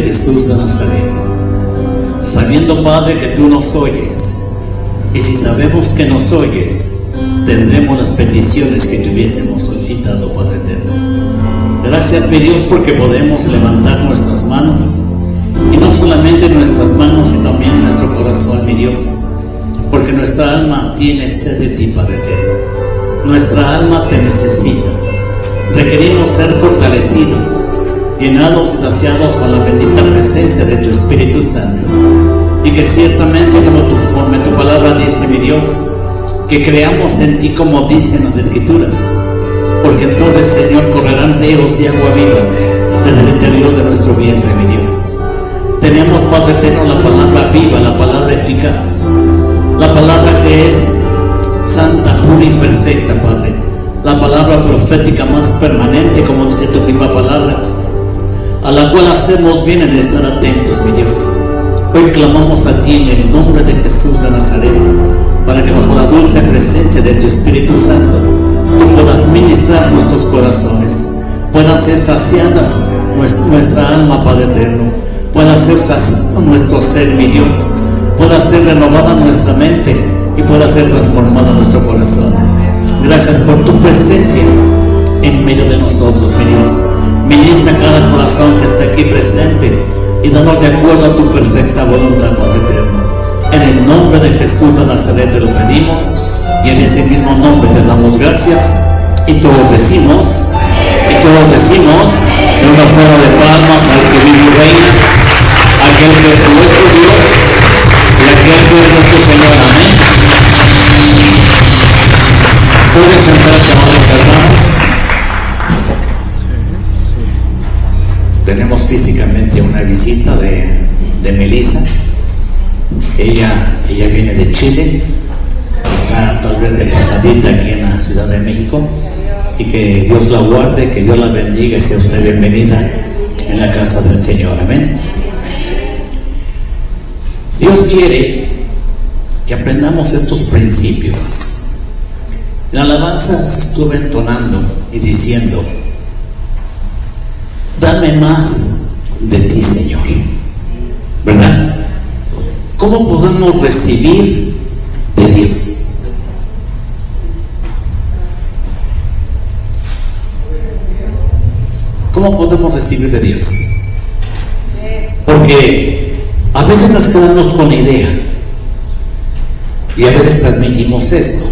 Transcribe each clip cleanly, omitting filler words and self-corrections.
Jesús de Nazaret, sabiendo, Padre, que tú nos oyes, y si sabemos que nos oyes, tendremos las peticiones que te hubiésemos solicitado, Padre eterno. Gracias, mi Dios, porque podemos levantar nuestras manos, y no solamente nuestras manos, sino también nuestro corazón, mi Dios, porque nuestra alma tiene sed de ti, Padre eterno. Nuestra alma te necesita. Requerimos ser fortalecidos, llenados y saciados con la bendita presencia de tu Espíritu Santo, y que ciertamente, como tu palabra dice, mi Dios, que creamos en ti como dicen las Escrituras, porque entonces, Señor, correrán ríos de agua viva desde el interior de nuestro vientre, mi Dios. Tenemos, Padre eterno, la palabra viva, la palabra eficaz, la palabra que es santa, pura y perfecta, Padre, la palabra profética más permanente, como dice tu misma palabra, a la cual hacemos bien en estar atentos, mi Dios. Hoy clamamos a ti en el nombre de Jesús de Nazaret, para que bajo la dulce presencia de tu Espíritu Santo tú puedas ministrar nuestros corazones, puedan ser saciadas nuestra alma, Padre eterno, pueda ser saciado nuestro ser, mi Dios, pueda ser renovada nuestra mente y pueda ser transformado nuestro corazón. Gracias por tu presencia en medio de nosotros, mi Dios. Ministra cada corazón que está aquí presente y danos de acuerdo a tu perfecta voluntad, Padre eterno. En el nombre de Jesús de Nazaret te lo pedimos, y en ese mismo nombre te damos gracias, y todos decimos en una fuera de palmas al que vive y reina, aquel que es nuestro Dios y aquel que es nuestro Señor. Amén. Pueden sentarse, amados hermanos. Tenemos físicamente una visita de Melissa. Ella viene de Chile, está tal vez de pasadita aquí en la Ciudad de México, y que Dios la guarde, que Dios la bendiga y sea usted bienvenida en la casa del Señor. Amén. Dios quiere que aprendamos estos principios. En la alabanza se estuvo entonando y diciendo: dame más de ti, Señor, ¿verdad? ¿Cómo podemos recibir de Dios? ¿Cómo podemos recibir de Dios? Porque a veces nos quedamos con la idea, y a veces transmitimos esto,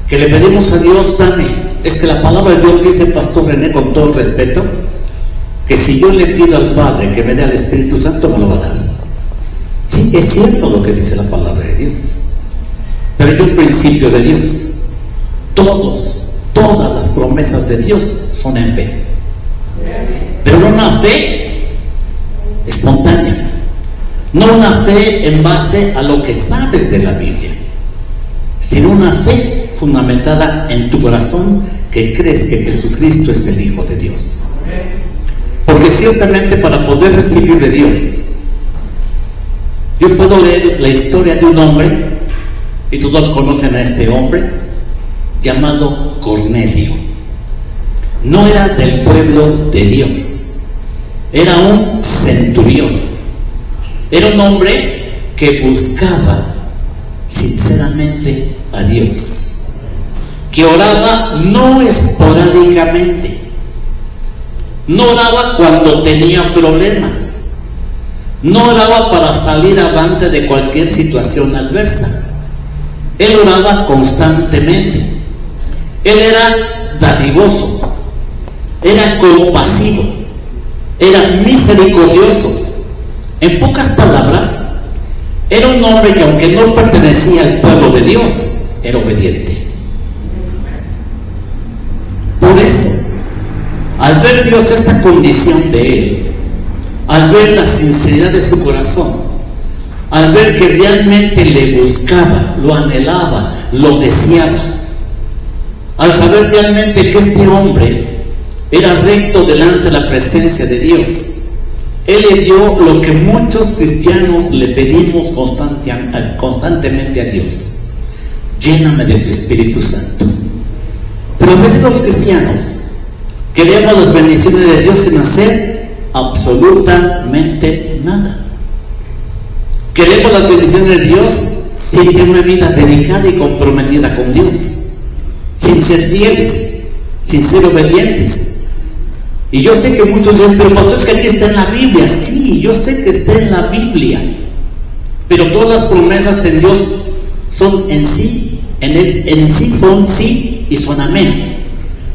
que le pedimos a Dios: dame. Es que la palabra de Dios dice, Pastor René, con todo respeto, que si yo le pido al Padre que me dé al Espíritu Santo, me lo va a dar. Sí, es cierto lo que dice la palabra de Dios, pero hay un principio de Dios. Todas las promesas de Dios son en fe, pero no una fe espontánea, no una fe en base a lo que sabes de la Biblia, sino una fe fundamentada en tu corazón, que crees que Jesucristo es el Hijo de Dios. Porque ciertamente, para poder recibir de Dios, yo puedo leer la historia de un hombre, y todos conocen a este hombre, llamado Cornelio. No era del pueblo de Dios, era un centurión, era un hombre que buscaba sinceramente a Dios, que oraba no esporádicamente, no oraba cuando tenía problemas, no oraba para salir avante de cualquier situación adversa. Él oraba constantemente. Él era dadivoso, era compasivo, era misericordioso. En pocas palabras, era un hombre que, aunque no pertenecía al pueblo de Dios, era obediente. Por eso, al ver Dios esta condición de él, al ver la sinceridad de su corazón, al ver que realmente le buscaba, lo anhelaba, lo deseaba, al saber realmente que este hombre era recto delante de la presencia de Dios, él le dio lo que muchos cristianos le pedimos constantemente a Dios: lléname de tu Espíritu Santo. Pero a veces los cristianos queremos las bendiciones de Dios sin hacer absolutamente nada. Queremos las bendiciones de Dios sin tener una vida dedicada y comprometida con Dios, sin ser fieles, sin ser obedientes. Y yo sé que muchos dicen, pero pastor, es que aquí está en la Biblia. Sí, yo sé que está en la Biblia, pero todas las promesas en Dios son en sí, en sí son sí y son amén.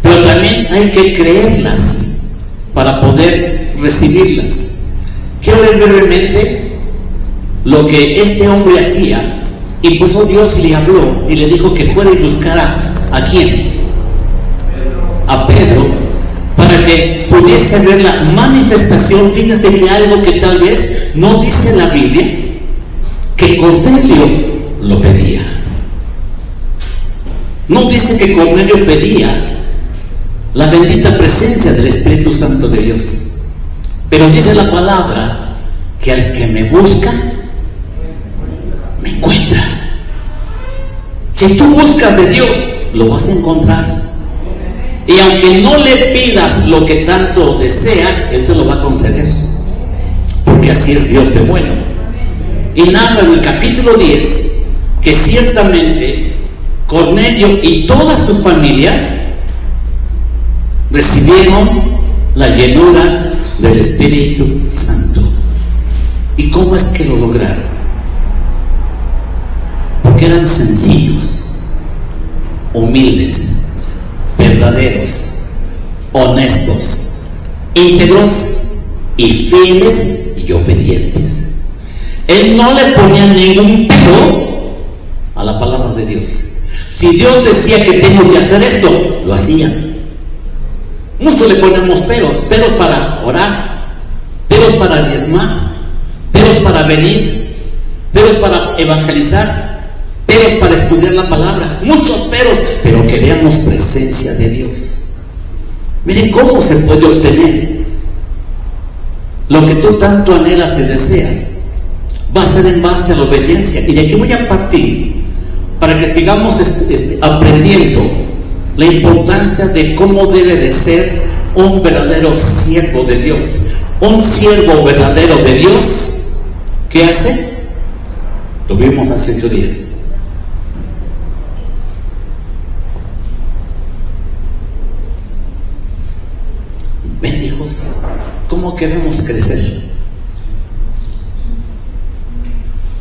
Pero también hay que creerlas para poder recibirlas. Quiero ver brevemente lo que este hombre hacía, y pues Dios le habló y le dijo que fuera y buscara ¿a quién? A Pedro, para que pudiese ver la manifestación. Fíjense que algo que tal vez no dice la Biblia, que Cornelio lo pedía. No dice que Cornelio pedía la bendita presencia del Espíritu Santo de Dios, pero dice la palabra que al que me busca me encuentra. Si tú buscas de Dios, lo vas a encontrar. Y aunque no le pidas lo que tanto deseas, Él te lo va a conceder, porque así es Dios de bueno. Y narra en el capítulo 10 que ciertamente Cornelio y toda su familia recibieron la llenura del Espíritu Santo. ¿Y cómo es que lo lograron? Porque eran sencillos, humildes, verdaderos, honestos, íntegros y fieles y obedientes. Él no le ponía ningún pero a la palabra de Dios. Si Dios decía que tengo que hacer esto, lo hacían. Muchos le ponemos peros para orar, peros para diezmar, peros para venir, peros para evangelizar, peros para estudiar la palabra, muchos peros, pero queremos presencia de Dios. Miren cómo se puede obtener lo que tú tanto anhelas y deseas. Va a ser en base a la obediencia, y de aquí voy a partir para que sigamos aprendiendo la importancia de cómo debe de ser un verdadero siervo de Dios. Un siervo verdadero de Dios, ¿qué hace? Lo vimos hace 8 días. Ven, hijos, ¿cómo queremos crecer?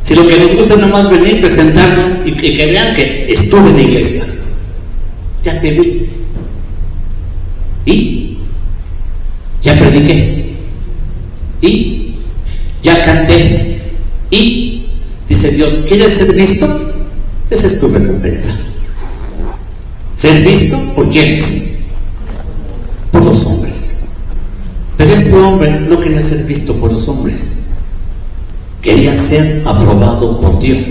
Si lo que nos gusta es nomás venir, presentarnos y que vean que estuve en la iglesia, ya te vi, y ya prediqué, y ya canté, y dice Dios, ¿quieres ser visto? Esa es tu recompensa. ¿Ser visto por quiénes? Por los hombres. Pero este hombre no quería ser visto por los hombres, quería ser aprobado por Dios.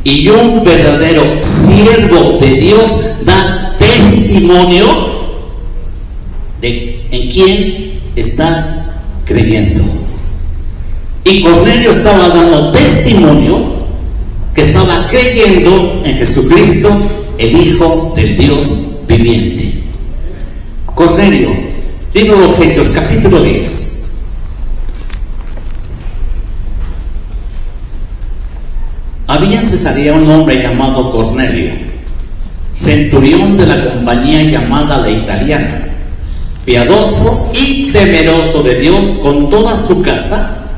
Y un verdadero siervo de Dios da testimonio de en quién está creyendo. Y Cornelio estaba dando testimonio que estaba creyendo en Jesucristo, el Hijo del Dios viviente. Cornelio, libro de los Hechos, capítulo 10. Había en Cesarea un hombre llamado Cornelio, centurión de la compañía llamada la Italiana, piadoso y temeroso de Dios con toda su casa,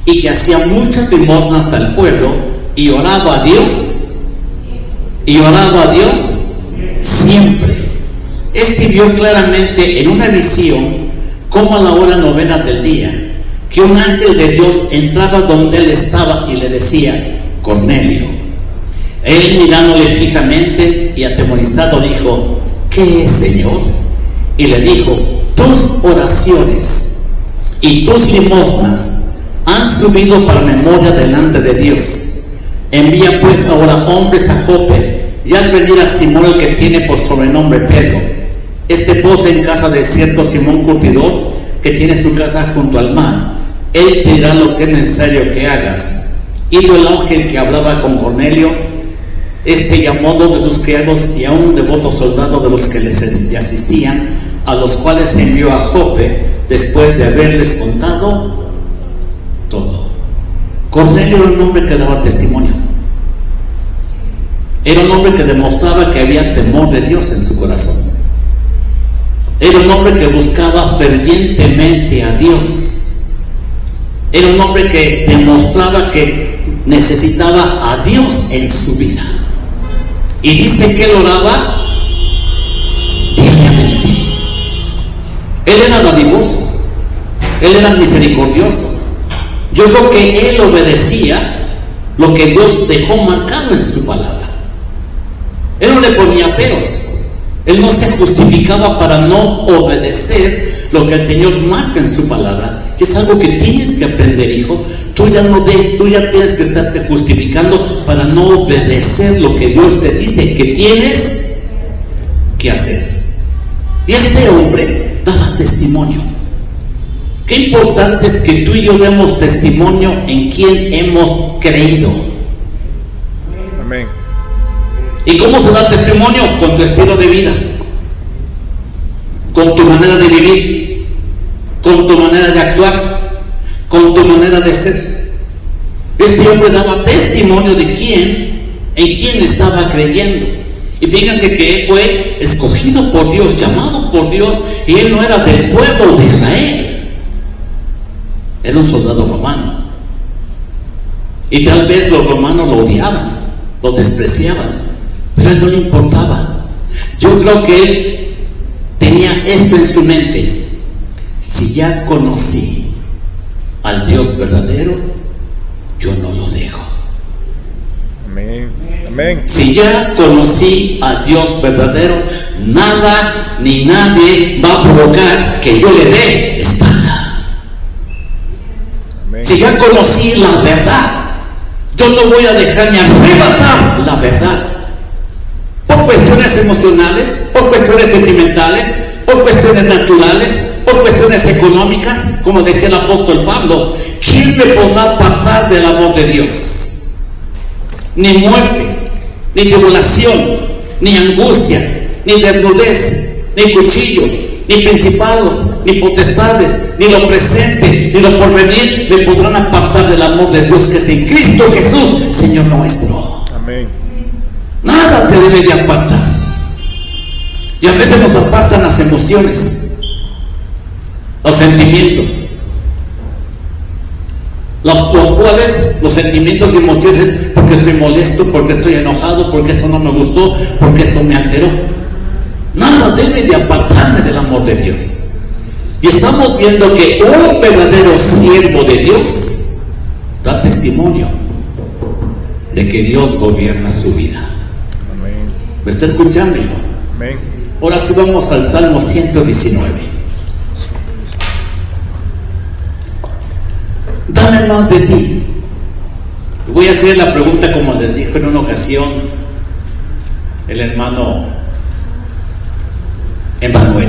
y que hacía muchas limosnas al pueblo, y oraba a Dios siempre. Este vio claramente en una visión, como a la hora 9 del día, que un ángel de Dios entraba donde él estaba y le decía: Cornelio. Él, mirándole fijamente y atemorizado, dijo: ¿qué es, Señor? Y le dijo: tus oraciones y tus limosnas han subido para memoria delante de Dios. Envía pues ahora hombres a Jope, y haz venir a Simón, el que tiene por sobrenombre Pedro. Este posa en casa de cierto Simón curtidor, que tiene su casa junto al mar. Él te dirá lo que es necesario que hagas. Ido el ángel que hablaba con Cornelio, este llamó 2 de sus criados y a un devoto soldado de los que le asistían, a los cuales envió a Jope, después de haberles contado todo. Cornelio era un hombre que daba testimonio. Era un hombre que demostraba que había temor de Dios en su corazón. Era un hombre que buscaba fervientemente a Dios. Era un hombre que demostraba que necesitaba a Dios en su vida. Y dice que él oraba diariamente. Él era dadivoso. Él era misericordioso. Yo creo que él obedecía lo que Dios dejó marcado en su palabra. Él no le ponía peros. Él no se justificaba para no obedecer lo que el Señor marca en su palabra. Que es algo que tienes que aprender, hijo. Tú ya tienes que estarte justificando para no obedecer lo que Dios te dice que tienes que hacer. Y este hombre daba testimonio. Qué importante es que tú y yo demos testimonio en quien hemos creído. Amén. ¿Y cómo se da testimonio? Con tu estilo de vida, con tu manera de vivir, con tu manera de actuar, con tu manera de ser. Este hombre daba testimonio de en quién estaba creyendo. Y fíjense que él fue escogido por Dios, llamado por Dios, y él no era del pueblo de Israel. Era un soldado romano. Y tal vez los romanos lo odiaban, lo despreciaban, pero a él no le importaba. Yo creo que él tenía esto en su mente: si ya conocí al Dios verdadero, yo no lo dejo. Amén. Amén. Si ya conocí al Dios verdadero, nada ni nadie va a provocar que yo le dé espalda. Amén. Si ya conocí la verdad, yo no voy a dejarme arrebatar la verdad por cuestiones emocionales, por cuestiones sentimentales, por cuestiones naturales, por cuestiones económicas. Como decía el apóstol Pablo: ¿quién me podrá apartar del amor de Dios? Ni muerte, ni tribulación, ni angustia, ni desnudez, ni cuchillo, ni principados, ni potestades, ni lo presente, ni lo porvenir me podrán apartar del amor de Dios que es en Cristo Jesús, Señor nuestro. Amén. Nada te debe de apartar. Y a veces nos apartan las emociones, los sentimientos, los cuales los sentimientos y emociones, porque estoy molesto, porque estoy enojado, porque esto no me gustó, porque esto me alteró. Nada debe de apartarme del amor de Dios. Y estamos viendo que un verdadero siervo de Dios da testimonio de que Dios gobierna su vida. Amén. ¿Me está escuchando, hijo? Amén. Ahora sí vamos al Salmo 119. Dame más de ti. Voy a hacer la pregunta como les dijo en una ocasión el hermano Emmanuel: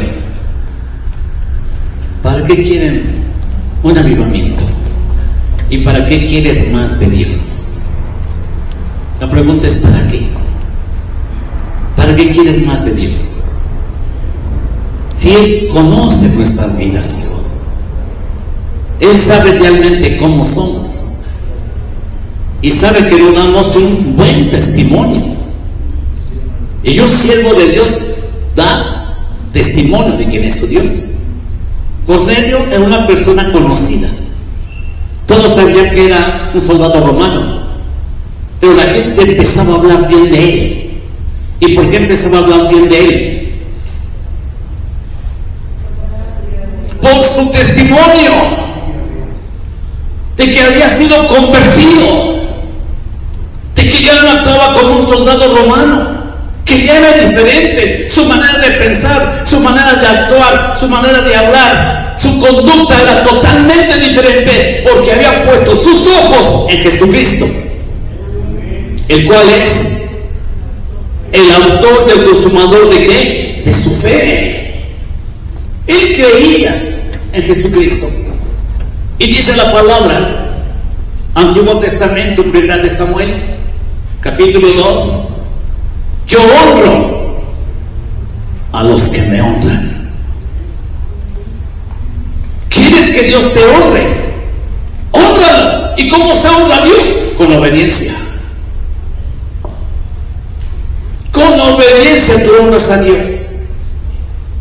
¿para qué quieren un avivamiento? ¿Y para qué quieres más de Dios? La pregunta es: ¿para qué? ¿Para qué quieres más de Dios? Si Él conoce nuestras vidas, hijo, Él sabe realmente cómo somos y sabe que nos damos un buen testimonio. Y un siervo de Dios da testimonio de quién es su Dios. Cornelio era una persona conocida. Todos sabían que era un soldado romano, pero la gente empezaba a hablar bien de él. ¿Y por qué empezaba a hablar bien de él? Por su testimonio de que había sido convertido, de que ya no actuaba como un soldado romano, que ya era diferente. Su manera de pensar, su manera de actuar, su manera de hablar, su conducta era totalmente diferente, porque había puesto sus ojos en Jesucristo, el cual es el autor del consumador de ¿qué? De su fe. Él creía en Jesucristo. Y dice la palabra, Antiguo Testamento, 1 de Samuel, capítulo 2: yo honro a los que me honran. que Dios te honre. Honra. ¿Y cómo se honra a Dios? Con obediencia. Con obediencia tú honras a Dios.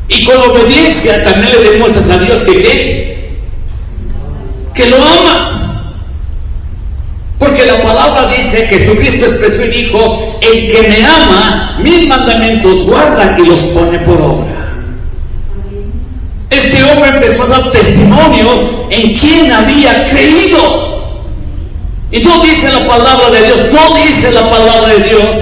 Y con obediencia también le demuestras a Dios que ¿qué? Que lo amas. Porque la palabra dice, Jesucristo expresó y dijo: el que me ama, mis mandamientos guarda y los pone por obra. Este hombre empezó a dar testimonio en quien había creído. Y no dice la palabra de Dios, no dice la palabra de Dios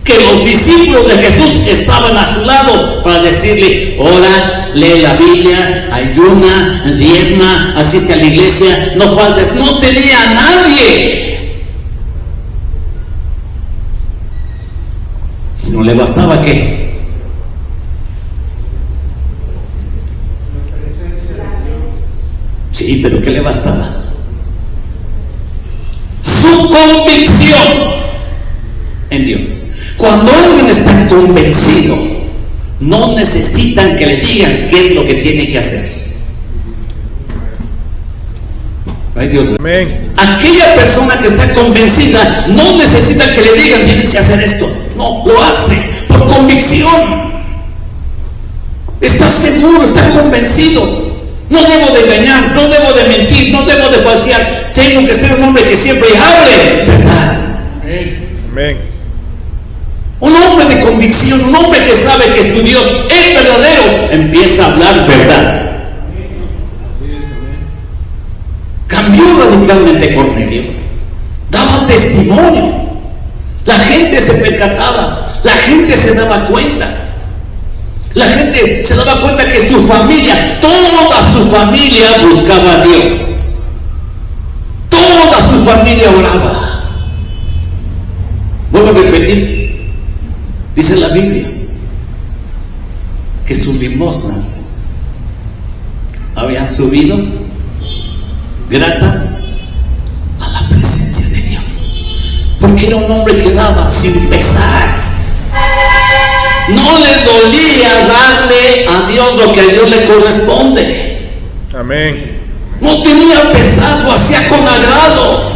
que los discípulos de Jesús estaban a su lado para decirle: ora, lee la Biblia, ayuna, diezma, asiste a la iglesia, no faltes. No tenía a nadie. Si no le bastaba, ¿qué? Sí, pero ¿qué le bastaba? Su convicción en Dios. Cuando alguien está convencido, no necesitan que le digan qué es lo que tiene que hacer. Ay, Dios. Amén. Aquella persona que está convencida no necesita que le digan tienes que hacer esto. No, lo hace por convicción. Está seguro, está convencido. No debo de engañar, no debo de mentir, no debo de falsear. Tengo que ser un hombre que siempre hable verdad. Amén. Un hombre de convicción, un hombre que sabe que su Dios es verdadero, empieza a hablar verdad. Cambió radicalmente Cornelio. Daba testimonio. La gente se percataba, la gente se daba cuenta. La gente se daba cuenta que su familia, toda su familia buscaba a Dios. Toda su familia oraba. Vuelvo a repetir. Dice la Biblia que sus limosnas habían subido gratas a la presencia de Dios, porque era un hombre que daba sin pesar. No le dolía darle a Dios lo que a Dios le corresponde. Amén. No tenía pesar, lo hacía con agrado.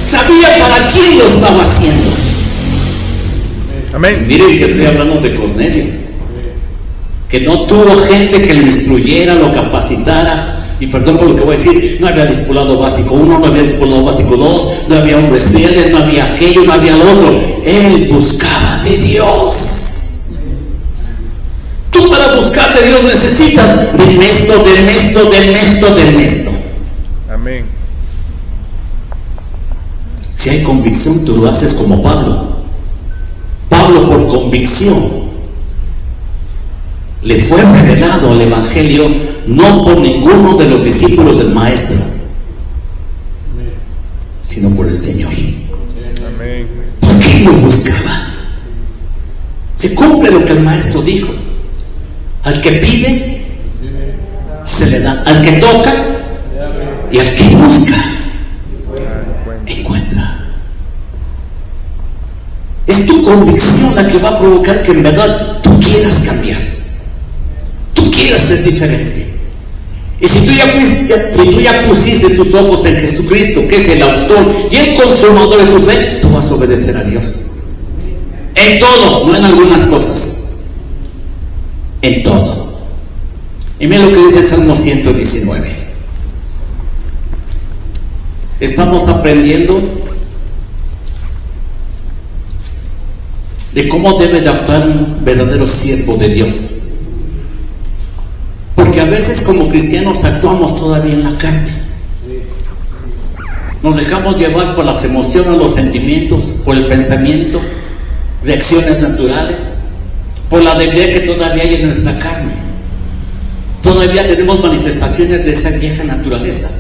Sabía para quién lo estaba haciendo. Amén. Miren que estoy hablando de Cornelio, que no tuvo gente que lo instruyera, lo capacitara. Y perdón por lo que voy a decir, no había discipulado básico 1, no había discipulado básico 2, no había hombres fieles, no había aquello, no había lo otro. Él buscaba de Dios. Tú para buscar de Dios necesitas del esto. Amén. Si hay convicción, tú lo haces como Pablo. Pablo, por convicción, le fue revelado el Evangelio, no por ninguno de los discípulos del Maestro, sino por el Señor. Amén. ¿Por qué lo buscaba? Se cumple lo que el Maestro dijo: al que pide, se le da; al que toca, y al que busca, encuentra. Es tu convicción la que va a provocar que en verdad tú quieras cambiar, tú quieras ser diferente. Y si tú ya pusiste tus ojos en Jesucristo, que es el autor y el consumador de tu fe, tú vas a obedecer a Dios en todo, no en algunas cosas, en todo. Y mira lo que dice el Salmo 119. Estamos aprendiendo de cómo debe de actuar un verdadero siervo de Dios, porque a veces como cristianos actuamos todavía en la carne. Nos dejamos llevar por las emociones, los sentimientos, por el pensamiento, reacciones naturales, por la debilidad que todavía hay en nuestra carne. Todavía tenemos manifestaciones de esa vieja naturaleza.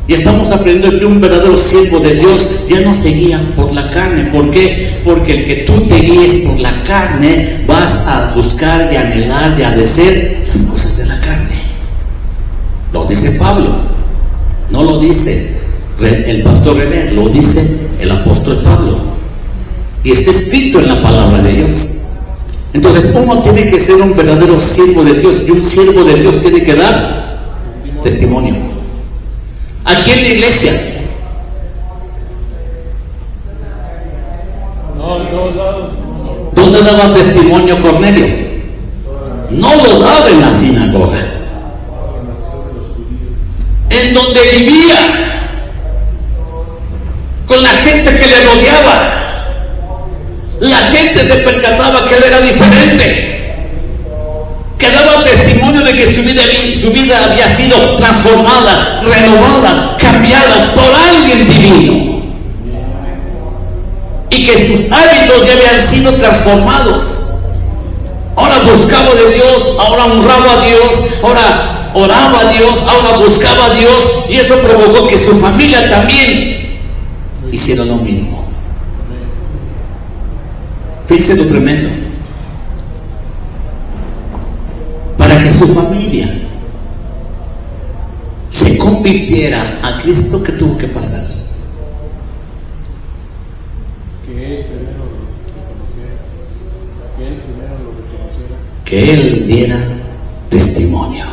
Y estamos aprendiendo que un verdadero siervo de Dios ya no se guía por la carne. ¿Por qué? Porque el que tú te guíes por la carne, vas a buscar y anhelar y a desear las cosas de la carne. Lo dice Pablo, no lo dice el pastor René, lo dice el apóstol Pablo. Y está escrito en la palabra de Dios. Entonces uno tiene que ser un verdadero siervo de Dios, y un siervo de Dios tiene que dar testimonio. Aquí en la iglesia, ¿dónde daba testimonio Cornelio? No lo daba en la sinagoga, en donde vivía, con la gente que le rodeaba. La gente se percataba que él era diferente, que daba testimonio de que su vida había sido transformada, renovada, cambiada por alguien divino, y que sus hábitos ya habían sido transformados. Ahora buscaba de Dios, ahora honraba a Dios, ahora oraba a Dios, ahora buscaba a Dios, y eso provocó que su familia también hiciera lo mismo. Fíjense lo tremendo. Para que su familia se convirtiera a Cristo, ¿qué tuvo que pasar? Que él diera testimonio.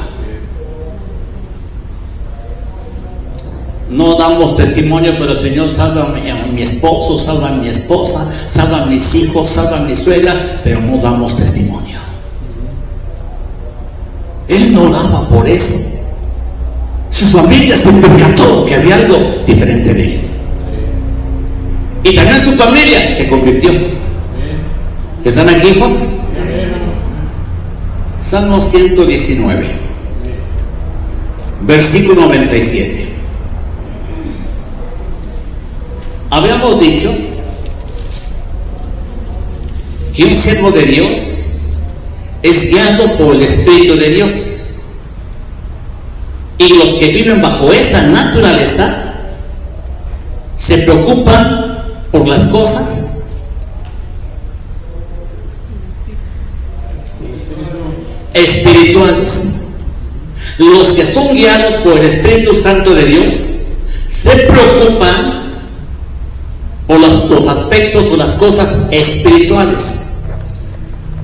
No damos testimonio, pero el Señor salva a mi esposo, salva a mi esposa, salva a mis hijos, salva a mi suegra, pero no damos testimonio. Él no oraba por eso. Su familia se percató que había algo diferente de él, y también su familia se convirtió. ¿Están aquí, hijos? Salmo 119, versículo 97. Habíamos dicho que un siervo de Dios es guiado por el Espíritu de Dios, y los que viven bajo esa naturaleza se preocupan por las cosas espirituales. Los que son guiados por el Espíritu Santo de Dios se preocupan por los aspectos o las cosas espirituales,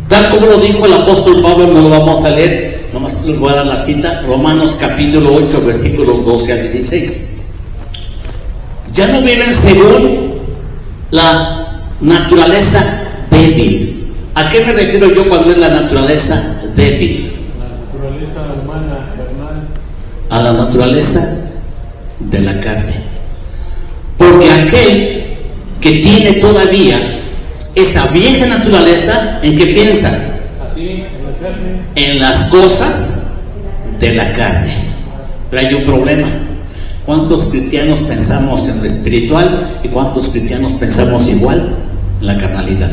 tal como lo dijo el apóstol Pablo. No lo vamos a leer, nomás les voy a dar la cita. Romanos capítulo 8, versículos 12 a 16. Ya no viven según la naturaleza débil. ¿A qué me refiero yo cuando es la naturaleza débil? La naturaleza humana, carnal. A la naturaleza de la carne. Porque aquel que tiene todavía esa vieja naturaleza, ¿en qué piensa? Así, en la carne. En las cosas de la carne. Pero hay un problema. ¿Cuántos cristianos pensamos en lo espiritual y cuántos cristianos pensamos igual en la carnalidad?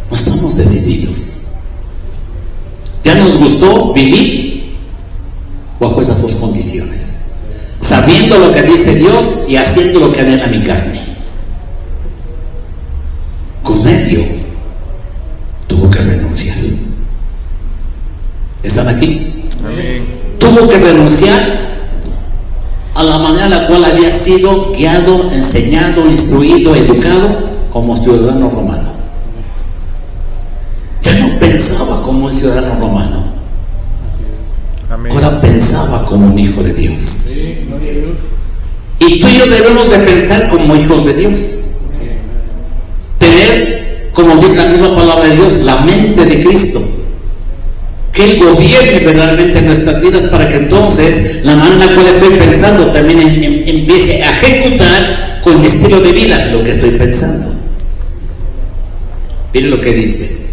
No estamos decididos. Ya nos gustó vivir bajo esas dos condiciones, sabiendo lo que dice Dios y haciendo lo que anhela mi carne. Cornelio tuvo que renunciar. ¿Están aquí? Amén. Tuvo que renunciar a la manera en la cual había sido guiado, enseñado, instruido, educado como ciudadano romano. Ya no pensaba como un ciudadano romano. Amén. Ahora pensaba como un hijo de Dios. Sí, gloria a Dios. Y tú y yo debemos de pensar como hijos de Dios. Tener, como dice la misma palabra de Dios, la mente de Cristo. Que Él gobierne verdaderamente nuestras vidas, para que entonces la manera en la cual estoy pensando también empiece a ejecutar con mi estilo de vida lo que estoy pensando. Mire lo que dice: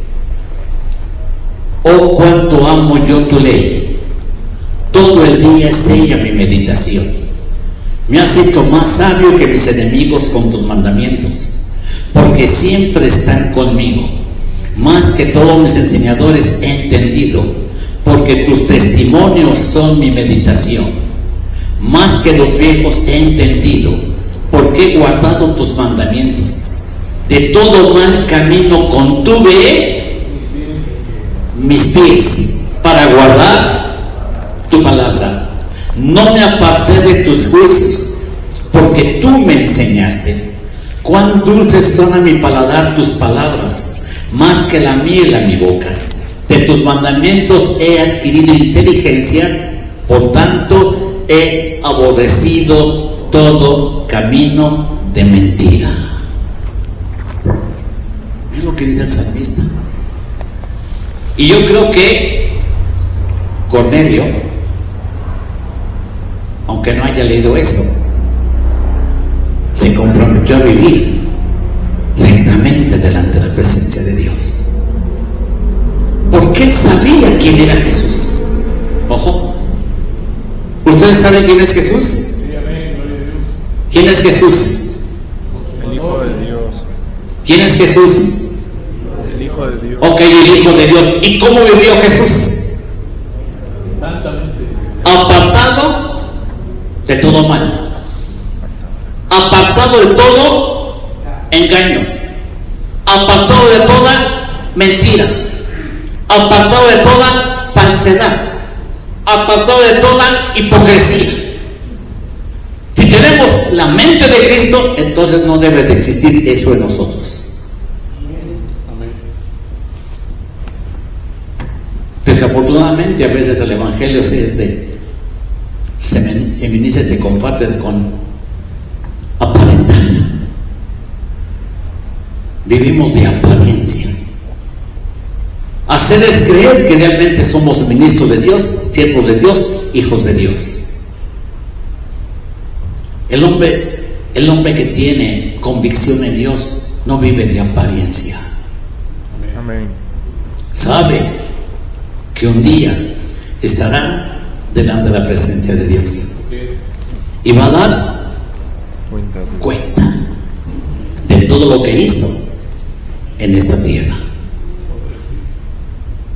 oh, cuánto amo yo tu ley, todo el día es ella mi meditación. Me has hecho más sabio que mis enemigos con tus mandamientos, porque siempre están conmigo. Más que todos mis enseñadores he entendido, porque tus testimonios son mi meditación. Más que los viejos he entendido, porque he guardado tus mandamientos. De todo mal camino contuve mis pies para guardar tu palabra. No me aparté de tus juicios, porque tú me enseñaste. Cuán dulces son a mi paladar tus palabras, más que la miel a mi boca. De tus mandamientos he adquirido inteligencia, por tanto he aborrecido todo camino de mentira. Es lo que dice el salmista. Y yo creo que Cornelio, aunque no haya leído esto, se comprometió a vivir rectamente delante de la presencia de Dios, porque él sabía quién era Jesús. Ojo, ¿ustedes saben quién es Jesús? Sí, amén, gloria a Dios. ¿Quién es Jesús? El Hijo de Dios. ¿Quién es Jesús? El Hijo de Dios. Ok, el Hijo de Dios. ¿Y cómo vivió Jesús? Santamente. Apartado de todo mal, apartado de todo engaño, apartado de toda mentira, apartado de toda falsedad, apartado de toda hipocresía. Si tenemos la mente de Cristo, entonces no debe de existir eso en nosotros. Amén. Desafortunadamente, a veces el evangelio se ministra y se comparte con aparentar. Vivimos de apariencia. Hacerles creer que realmente somos ministros de Dios, siervos de Dios, hijos de Dios. El hombre que tiene convicción en Dios no vive de apariencia. Amén. Sabe que un día estará delante de la presencia de Dios y va a dar cuenta de todo lo que hizo en esta tierra.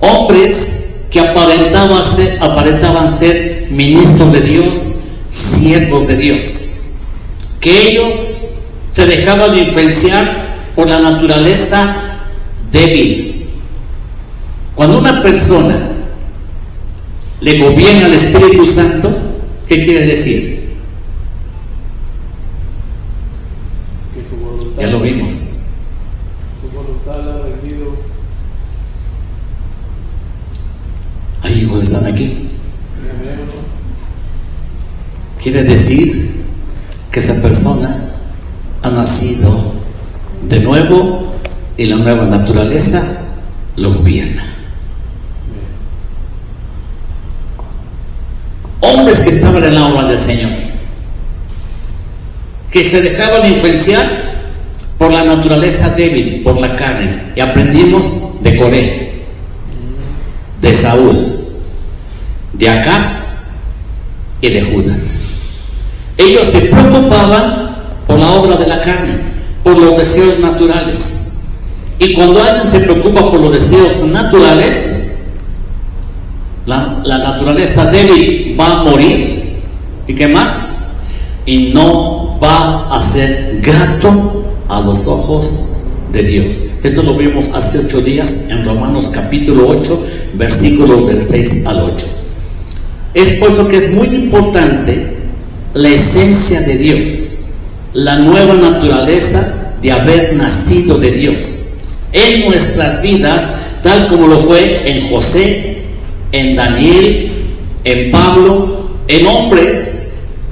Hombres que aparentaban ser ministros de Dios, siervos de Dios, que ellos se dejaban influenciar por la naturaleza débil. Cuando una persona le gobierna al Espíritu Santo, ¿qué quiere decir? Que su voluntad, Ya lo vimos. su voluntad la ha rendido. ¿Hay hijos que están aquí? Amén. Quiere decir que esa persona ha nacido de nuevo y la nueva naturaleza lo gobierna. Hombres que estaban en la obra del Señor, que se dejaban influenciar por la naturaleza débil, por la carne. Y aprendimos de Coré, de Saúl, de Acab y de Judas. Ellos se preocupaban por la obra de la carne, por los deseos naturales. Y cuando alguien se preocupa por los deseos naturales, la naturaleza débil va a morir. ¿Y qué más? Y no va a ser grato a los ojos de Dios. Esto lo vimos hace 8 días en Romanos capítulo 8, versículos del 6 al 8. Es por eso que es muy importante la esencia de Dios, la nueva naturaleza de haber nacido de Dios en nuestras vidas, tal como lo fue en José, en Daniel, en Pablo, en hombres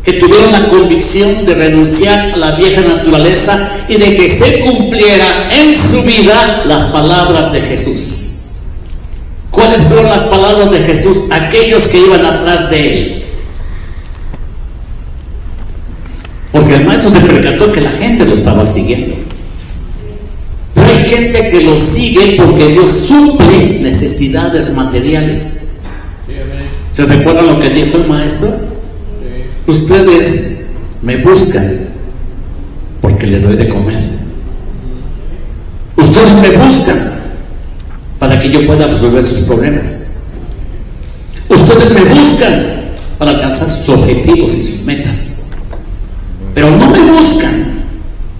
que tuvieron la convicción de renunciar a la vieja naturaleza y de que se cumpliera en su vida las palabras de Jesús. ¿Cuáles fueron las palabras de Jesús? Aquellos que iban atrás de él. Porque el maestro se percató que la gente lo estaba siguiendo. Pero hay gente que lo sigue porque Dios suple necesidades materiales. Sí, amén. ¿Se recuerdan lo que dijo el maestro? Sí. Ustedes me buscan porque les doy de comer. Ustedes me buscan para que yo pueda resolver sus problemas. Ustedes me buscan para alcanzar sus objetivos y sus metas. Pero no me buscan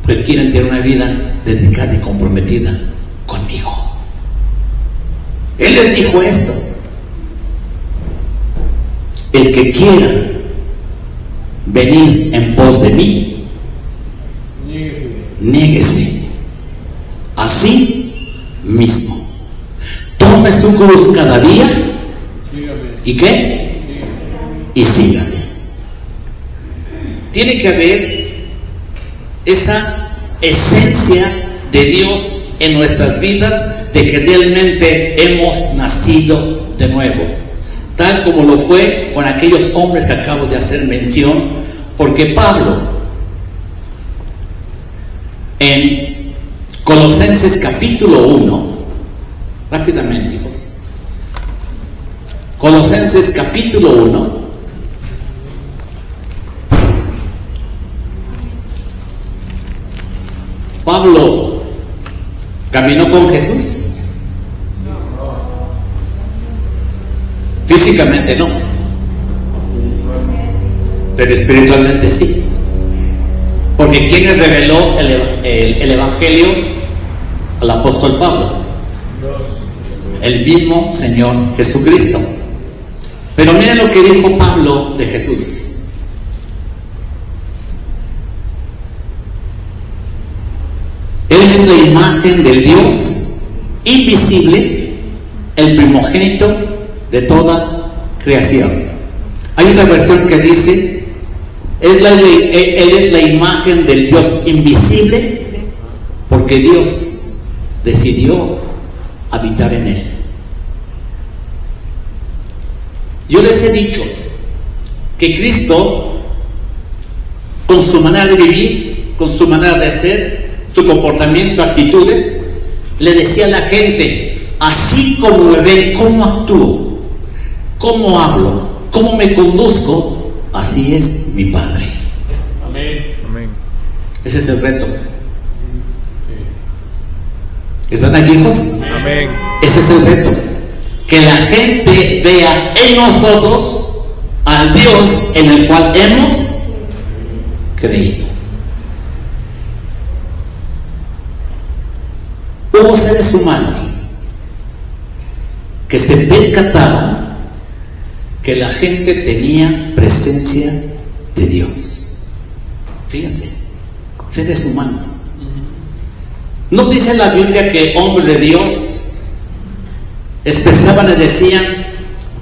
porque quieren tener una vida dedicada y comprometida conmigo. Él les dijo esto: el que quiera venir en pos de mí, Niéguese. niéguese a sí mismo, tome Tome su cruz cada día. Sígame. ¿Y qué? Sígame. Y sígame. Tiene que haber esa esencia de Dios en nuestras vidas, de que realmente hemos nacido de nuevo, tal como lo fue con aquellos hombres que acabo de hacer mención, porque Pablo en Colosenses capítulo 1, rápidamente, hijos, Colosenses capítulo 1, Pablo caminó con Jesús. Físicamente no, pero espiritualmente sí. Porque ¿quién le reveló el Evangelio al apóstol Pablo? El mismo Señor Jesucristo. Pero miren lo que dijo Pablo de Jesús. Él es la imagen del Dios invisible, el primogénito de toda creación. Hay otra versión que dice, Él es la imagen del Dios invisible, porque Dios decidió habitar en Él. Yo les he dicho que Cristo, con su manera de vivir, con su manera de ser, su comportamiento, actitudes, le decía a la gente: así como me ven, cómo actúo, cómo hablo, cómo me conduzco, así es mi Padre. Amén. Amén. Ese es el reto. Sí. ¿Están aquí, hijos? Amén. Ese es el reto. Que la gente vea en nosotros al Dios en el cual hemos creído. Hubo seres humanos que se percataban que la gente tenía presencia de Dios. Fíjense, seres humanos. ¿No dice la Biblia que hombres de Dios expresaban y decían: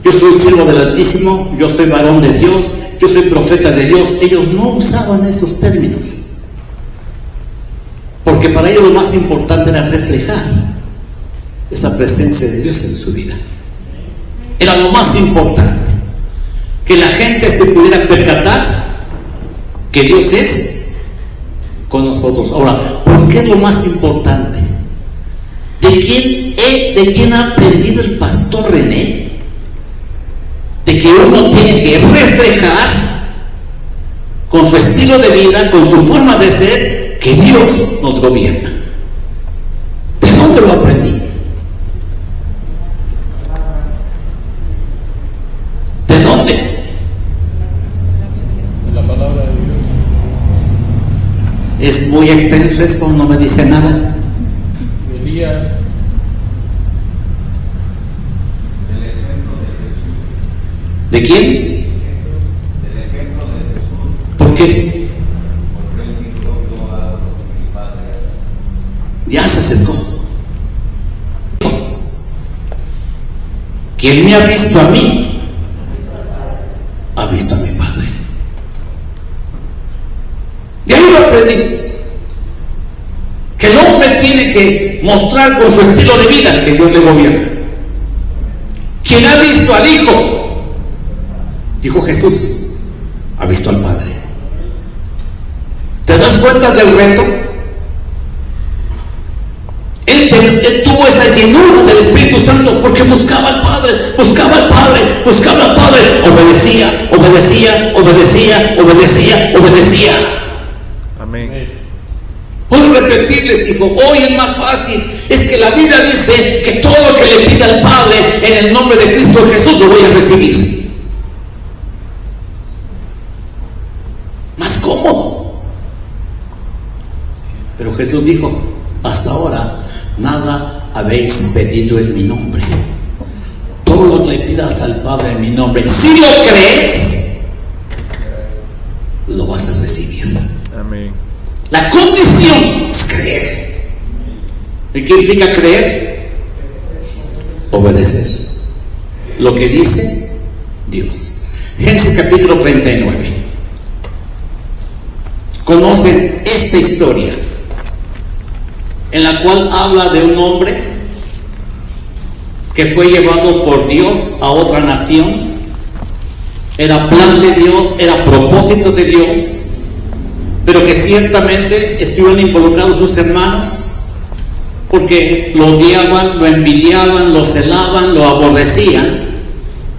yo soy siervo del Altísimo, yo soy varón de Dios, yo soy profeta de Dios? Ellos no usaban esos términos, porque para ellos lo más importante era reflejar esa presencia de Dios en su vida. Era lo más importante, que la gente se pudiera percatar que Dios es con nosotros. Ahora, ¿por qué es lo más importante? ¿De quién ha aprendido el pastor René? De que uno tiene que reflejar con su estilo de vida, con su forma de ser, que Dios nos gobierna. ¿De dónde lo aprendí? ¿De dónde? En la palabra de Dios. Es muy extenso eso, no me dice nada. Elías. ¿De quién? ¿Por qué? Ya se acercó. Quien me ha visto a mí, ha visto a mi Padre. De ahí lo aprendí. Que el hombre tiene que mostrar con su estilo de vida que Dios le gobierna. Quien ha visto al Hijo, dijo Jesús, ha visto al Padre. ¿Te das cuenta del reto? Él tuvo esa llenura del Espíritu Santo porque buscaba al Padre, buscaba al Padre, buscaba al Padre. Obedecía, obedecía, obedecía, obedecía, obedecía. Amén. Puedo repetirles, hijo, hoy es más fácil. Es que la Biblia dice que todo lo que le pida al Padre en el nombre de Cristo Jesús lo voy a recibir. Más cómodo. Pero Jesús dijo: hasta ahora nada habéis pedido en mi nombre. Todo lo que le pidas al Padre en mi nombre, si lo crees, lo vas a recibir. Amén. La condición es creer. ¿Y qué implica creer? obedecer lo que dice Dios. Génesis capítulo 39. Conocen esta historia en la cual habla de un hombre que fue llevado por Dios a otra nación. Era plan de Dios, era propósito de Dios, pero que ciertamente estuvieron involucrados sus hermanos porque lo odiaban, lo envidiaban, lo celaban, lo aborrecían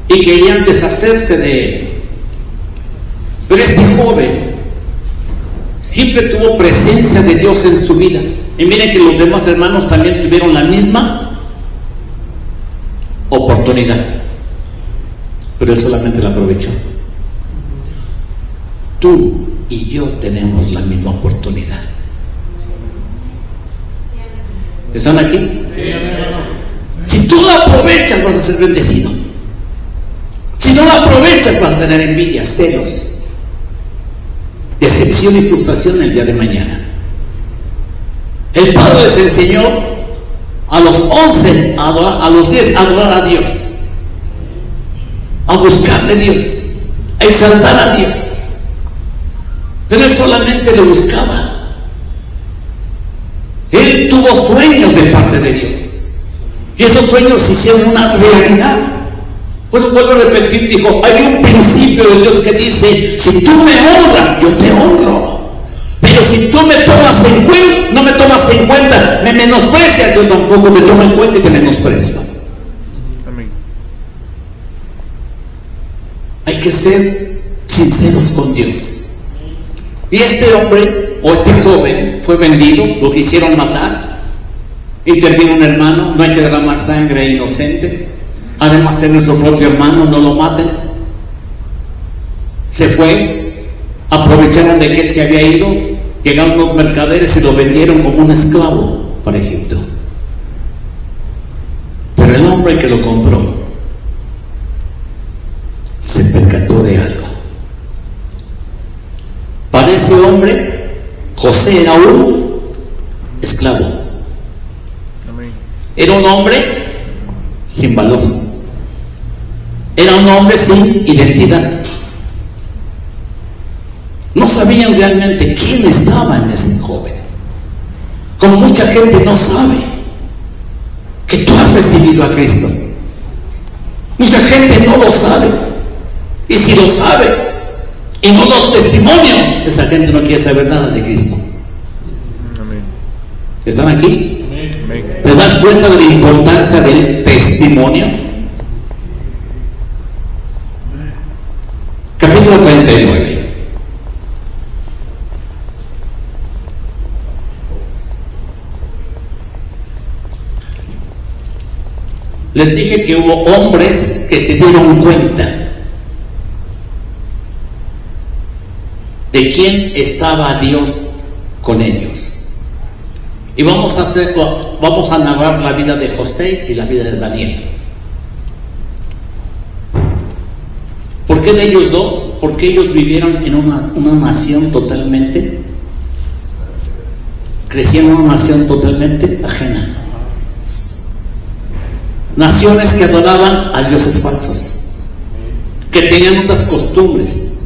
y querían deshacerse de él. Pero este joven siempre tuvo presencia de Dios en su vida. Y miren que los demás hermanos también tuvieron la misma oportunidad, pero él solamente la aprovechó. Tú y yo tenemos la misma oportunidad. ¿Están aquí? Si tú la aprovechas, vas a ser bendecido. Si no la aprovechas, vas a tener envidia, celos, decepción y frustración el día de mañana. El Padre les enseñó a los 11 a adorar, a los 10 a adorar a Dios, a buscarle a Dios, a exaltar a Dios. Pero él solamente lo buscaba. Él tuvo sueños de parte de Dios y esos sueños se hicieron una realidad. Pues vuelvo a repetir, dijo, hay un principio de Dios que dice: si tú me honras, yo te honro. Pero si tú me tomas en cuenta, no me tomas en cuenta, me menosprecias, yo tampoco te tomo en cuenta y te menosprecio. Amén. Hay que ser sinceros con Dios. Y este hombre o este joven fue vendido, lo quisieron matar, intervino un hermano, no hay que derramar sangre inocente, además es nuestro propio hermano, no lo maten. Se fue, aprovecharon de que él se había ido, llegaron los mercaderes y lo vendieron como un esclavo para Egipto. Pero el hombre que lo compró se percató de algo. Para ese hombre, José era un esclavo. Amén. Era un hombre sin valor. Era un hombre sin identidad. No sabían realmente quién estaba en ese joven. Como mucha gente no sabe que tú has recibido a Cristo. Mucha gente no lo sabe. Y si lo sabe y no los testimonio, esa gente no quiere saber nada de Cristo. Amén. ¿Están aquí? Amén. ¿Te das cuenta de la importancia del testimonio? Capítulo 39. Les dije que hubo hombres que se dieron cuenta de quién estaba Dios con ellos. Y vamos a narrar la vida de José y la vida de Daniel. ¿Por qué de ellos dos? Porque ellos vivieron en una nación totalmente, crecieron en una nación totalmente ajena. Naciones que adoraban a dioses falsos, que tenían otras costumbres,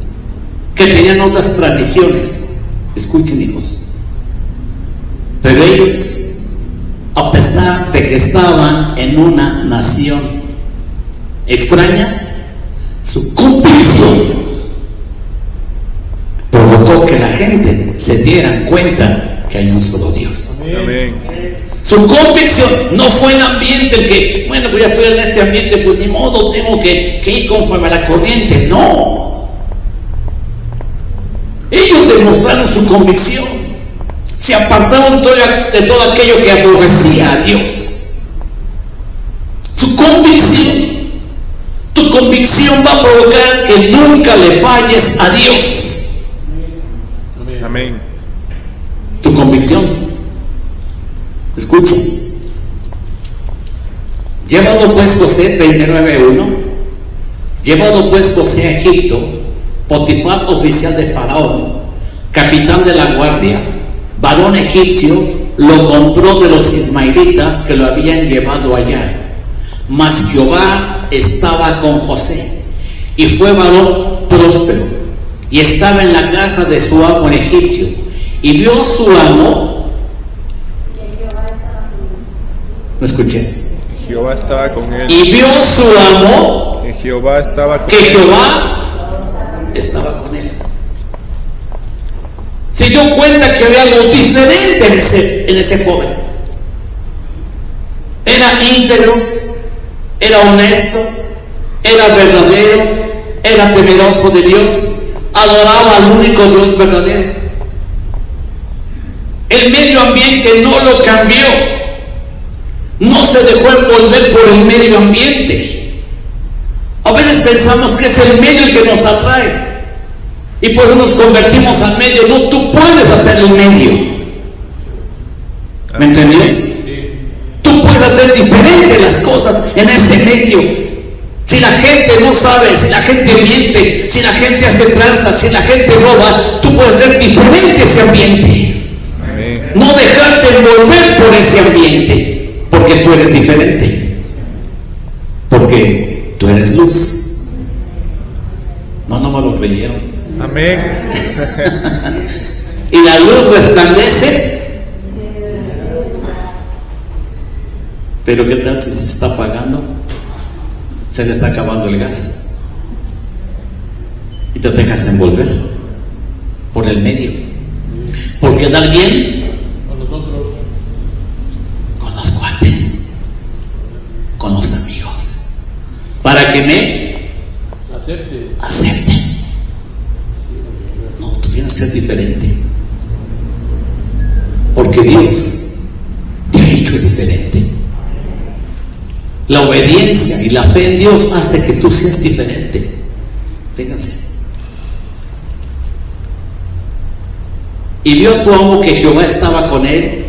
que tenían otras tradiciones. Escuchen, hijos. Pero ellos, a pesar de que estaban en una nación extraña, su convicción provocó que la gente se diera cuenta que hay un solo Dios. Amén. Su convicción no fue el ambiente, el que, bueno, pues ya estoy en este ambiente, pues ni modo, tengo que ir conforme a la corriente. No. Ellos demostraron su convicción. Se apartaron de todo aquello que aborrecía a Dios. Su convicción. Tu convicción va a provocar que nunca le falles a Dios. Amén. Tu convicción. Escuchen. Llevado pues José, 39:1, llevado pues José a Egipto, Potifar, oficial de Faraón, capitán de la guardia, varón egipcio, lo compró de los ismaelitas que lo habían llevado allá. Mas Jehová estaba con José, y fue varón próspero, y estaba en la casa de su amo el egipcio. Y vio su amo, ¿me escuché? Jehová estaba con él. Y vio su amo Que Jehová estaba con que él. Jehová estaba con él. Se dio cuenta que había algo diferente en ese joven. Era íntegro, era honesto, era verdadero, era temeroso de Dios, adoraba al único Dios verdadero. El medio ambiente no lo cambió, no se dejó envolver por el medio ambiente. A veces pensamos que es el medio el que nos atrae y por eso nos convertimos al medio. No, tú puedes hacer el medio. ¿Me entendió? Tú puedes hacer diferente las cosas en ese medio. Si la gente no sabe, si la gente miente, si la gente hace tranzas, si la gente roba, tú puedes hacer diferente ese ambiente. Amén. No dejarte envolver por ese ambiente, porque tú eres diferente, porque tú eres luz. No me lo creyeron. Amén. Y la luz resplandece, pero ¿qué tal si se está apagando? Se le está acabando el gas y te dejas envolver por el medio, por quedar bien Con nosotros. con los cuates, con los amigos, para que me Acepte. acepten. No, tú tienes que ser diferente, porque Dios te ha hecho diferente. La obediencia y la fe en Dios hace que tú seas diferente. Fíjense. Y vio su amo que Jehová estaba con él,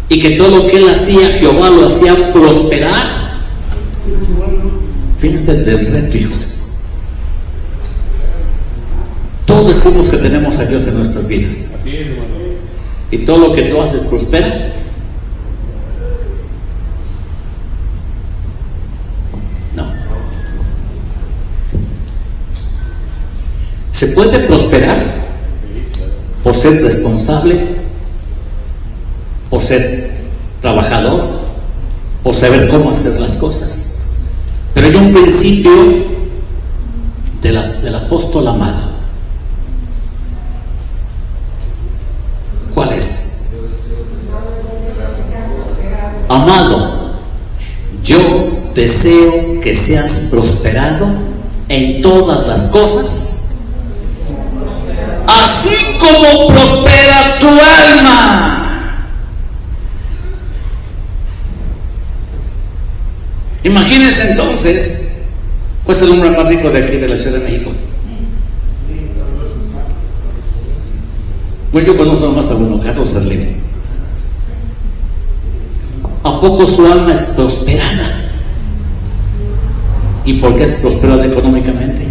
y que todo lo que él hacía, Jehová lo hacía prosperar. Fíjense del reto, hijos. Todos decimos que tenemos a Dios en nuestras vidas, Así es, hermano. y todo lo que tú haces prospera. No. Se puede prosperar por ser responsable, por ser trabajador, por saber cómo hacer las cosas. Pero hay un principio del apóstol amado. ¿Cuál es? Amado, yo deseo que seas prosperado en todas las cosas, así como prospera tu alma. Imagínense entonces, ¿cuál es el hombre más rico de aquí de la Ciudad de México? Pues yo conozco nomás a uno, Carlos Slim. ¿A poco su alma es prosperada? ¿Y por qué es prosperada económicamente?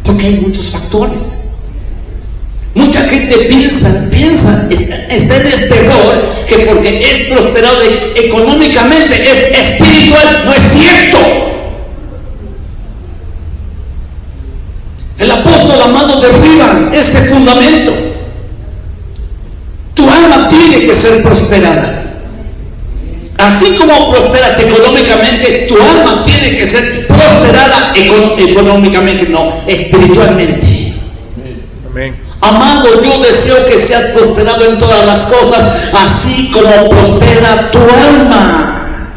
Porque hay muchos factores. Mucha gente piensa, está en este error, que porque es prosperado económicamente es espiritual. No es cierto. El apóstol amado derriba ese fundamento. Tu alma tiene que ser prosperada. Así como prosperas económicamente, tu alma tiene que ser prosperada económicamente, no, espiritualmente. Amén. Amado, yo deseo que seas prosperado en todas las cosas, así como prospera tu alma.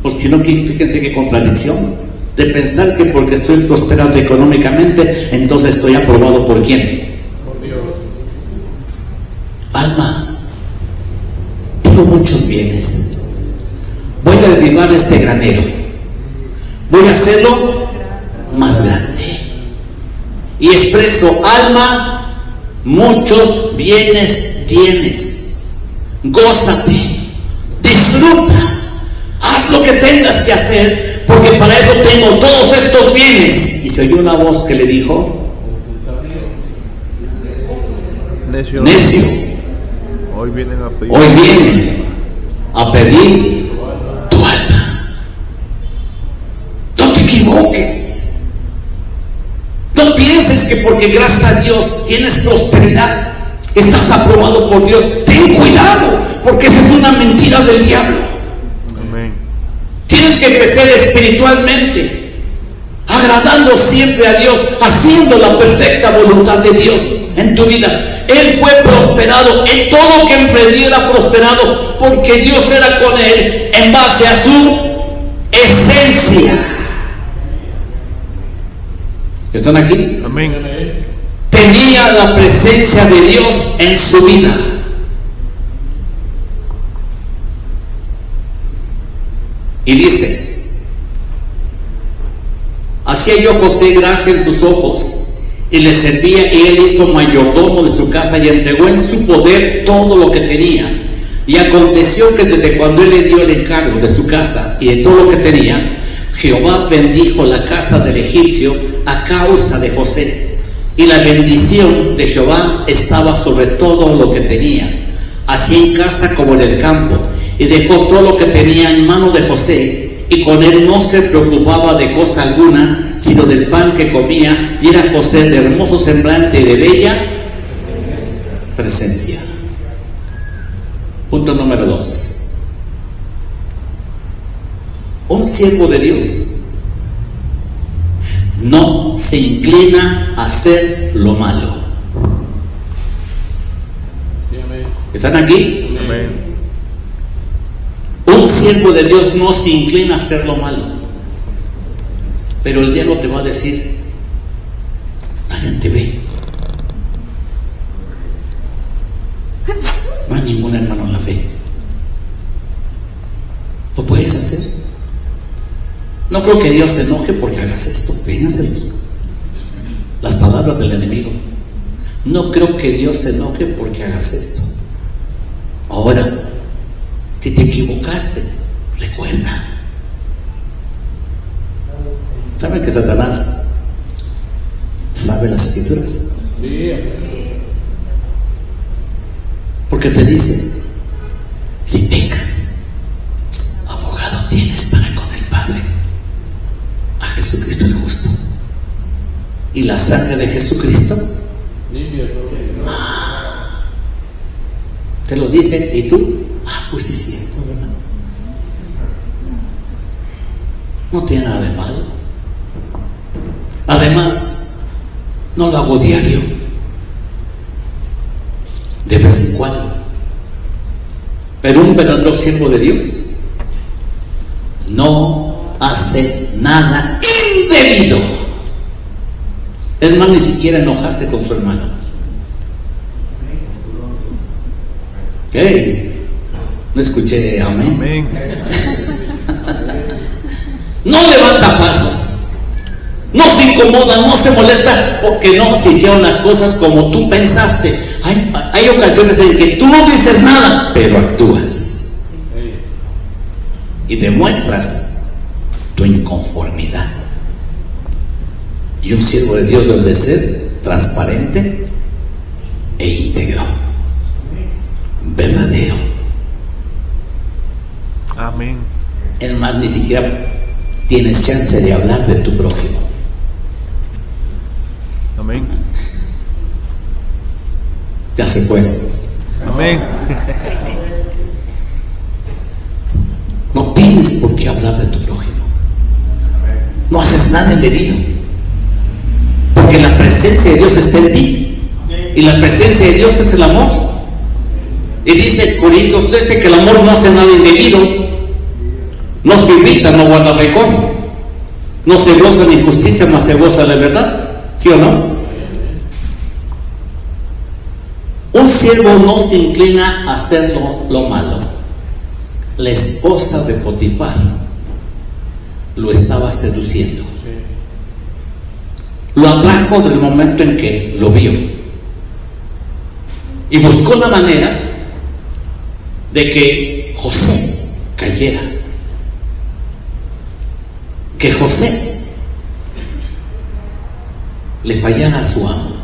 Pues si no, fíjense qué contradicción de pensar que porque estoy prosperando económicamente, entonces estoy aprobado por quién. Por Dios. Alma, tengo muchos bienes, voy a derribar este granero, voy a hacerlo más grande. Y expreso, alma, muchos bienes tienes, gózate, disfruta, haz lo que tengas que hacer, porque para eso tengo todos estos bienes. Y se oyó una voz que le dijo, Necio. necio, Hoy vienen a pedir. hoy vienen a pedir tu alma. No te equivoques. No pienses que porque gracias a Dios tienes prosperidad, estás aprobado por Dios. Ten cuidado, porque esa es una mentira del diablo. Amén. Tienes que crecer espiritualmente, agradando siempre a Dios, haciendo la perfecta voluntad de Dios en tu vida. Él fue prosperado, en todo que emprendiera prosperado, porque Dios era con él en base a su esencia. ¿Están aquí? Amén. Tenía la presencia de Dios en su vida. Y dice: hacía yo José gracia en sus ojos, y le servía, y él hizo mayordomo de su casa, y entregó en su poder todo lo que tenía. Y aconteció que desde cuando él le dio el encargo de su casa y de todo lo que tenía, Jehová bendijo la casa del egipcio a causa de José, y la bendición de Jehová estaba sobre todo lo que tenía, así en casa como en el campo. Y dejó todo lo que tenía en mano de José, y con él no se preocupaba de cosa alguna, sino del pan que comía. Y era José de hermoso semblante y de bella presencia. Punto número 2. Un siervo de Dios no se inclina a hacer lo malo. ¿Están aquí? Amén. Un siervo de Dios no se inclina a hacer lo malo. Pero el diablo te va a decir: nadie te ve, no hay ningún hermano en la fe, ¿lo puedes hacer? No creo que Dios se enoje porque hagas esto. Fíjense las palabras del enemigo. No creo que Dios se enoje porque hagas esto. Ahora, si te equivocaste, recuerda. ¿Saben que Satanás sabe las escrituras? Porque te dice: si pecas, abogado tienes para con el Padre, a Jesucristo el justo. Y la sangre de Jesucristo te lo dice, y tú, pues sí es cierto, ¿verdad? No tiene nada de malo. Además, no lo hago diario, de vez en cuando. Pero un verdadero siervo de Dios no hace nada indebido. Es más, ni siquiera enojarse con su hermano. Hey, no escuché amén. Amén. No levanta falsos, no se incomoda, no se molesta porque no se hicieron las cosas como tú pensaste. Hay ocasiones en que tú no dices nada, pero actúas y demuestras tu inconformidad. Y un siervo de Dios debe de ser transparente e íntegro, verdadero. Amén. Es más, ni siquiera tienes chance de hablar de tu prójimo. Amén. Ya se fueron. Amén. No tienes por qué hablar de tu prójimo. No haces nada indebido, porque la presencia de Dios está en ti, y la presencia de Dios es el amor. Y dice Corintios 13 que el amor no hace nada indebido, no se irrita, no guarda rencor, no se goza en injusticia, mas se goza de verdad. ¿Sí o no? Un siervo no se inclina a hacer lo malo. La esposa de Potifar lo estaba seduciendo. Lo atrajo desde el momento en que lo vio, y buscó una manera de que José cayera, que José le fallara a su amo.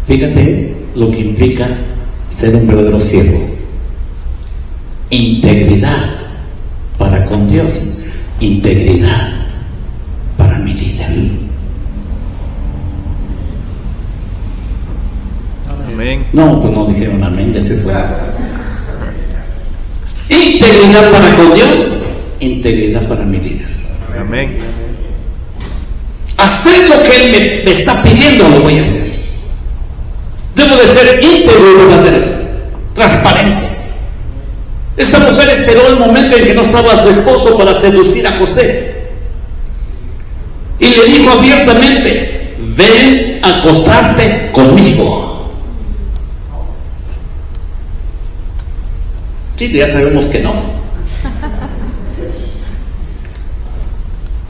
Fíjate lo que implica ser un verdadero siervo. integridad para con Dios, integridad para mi líder. Amén. No, pues no dijeron amén, ya se fue. Integridad para con Dios, integridad para mi líder. Amén. Hacer lo que Él me está pidiendo, lo voy a hacer. Debo de ser íntegro y verdadero, transparente. Esta mujer esperó el momento en que no estaba su esposo para seducir a José. Y le dijo abiertamente: ven a acostarte conmigo. Sí, ya sabemos que no.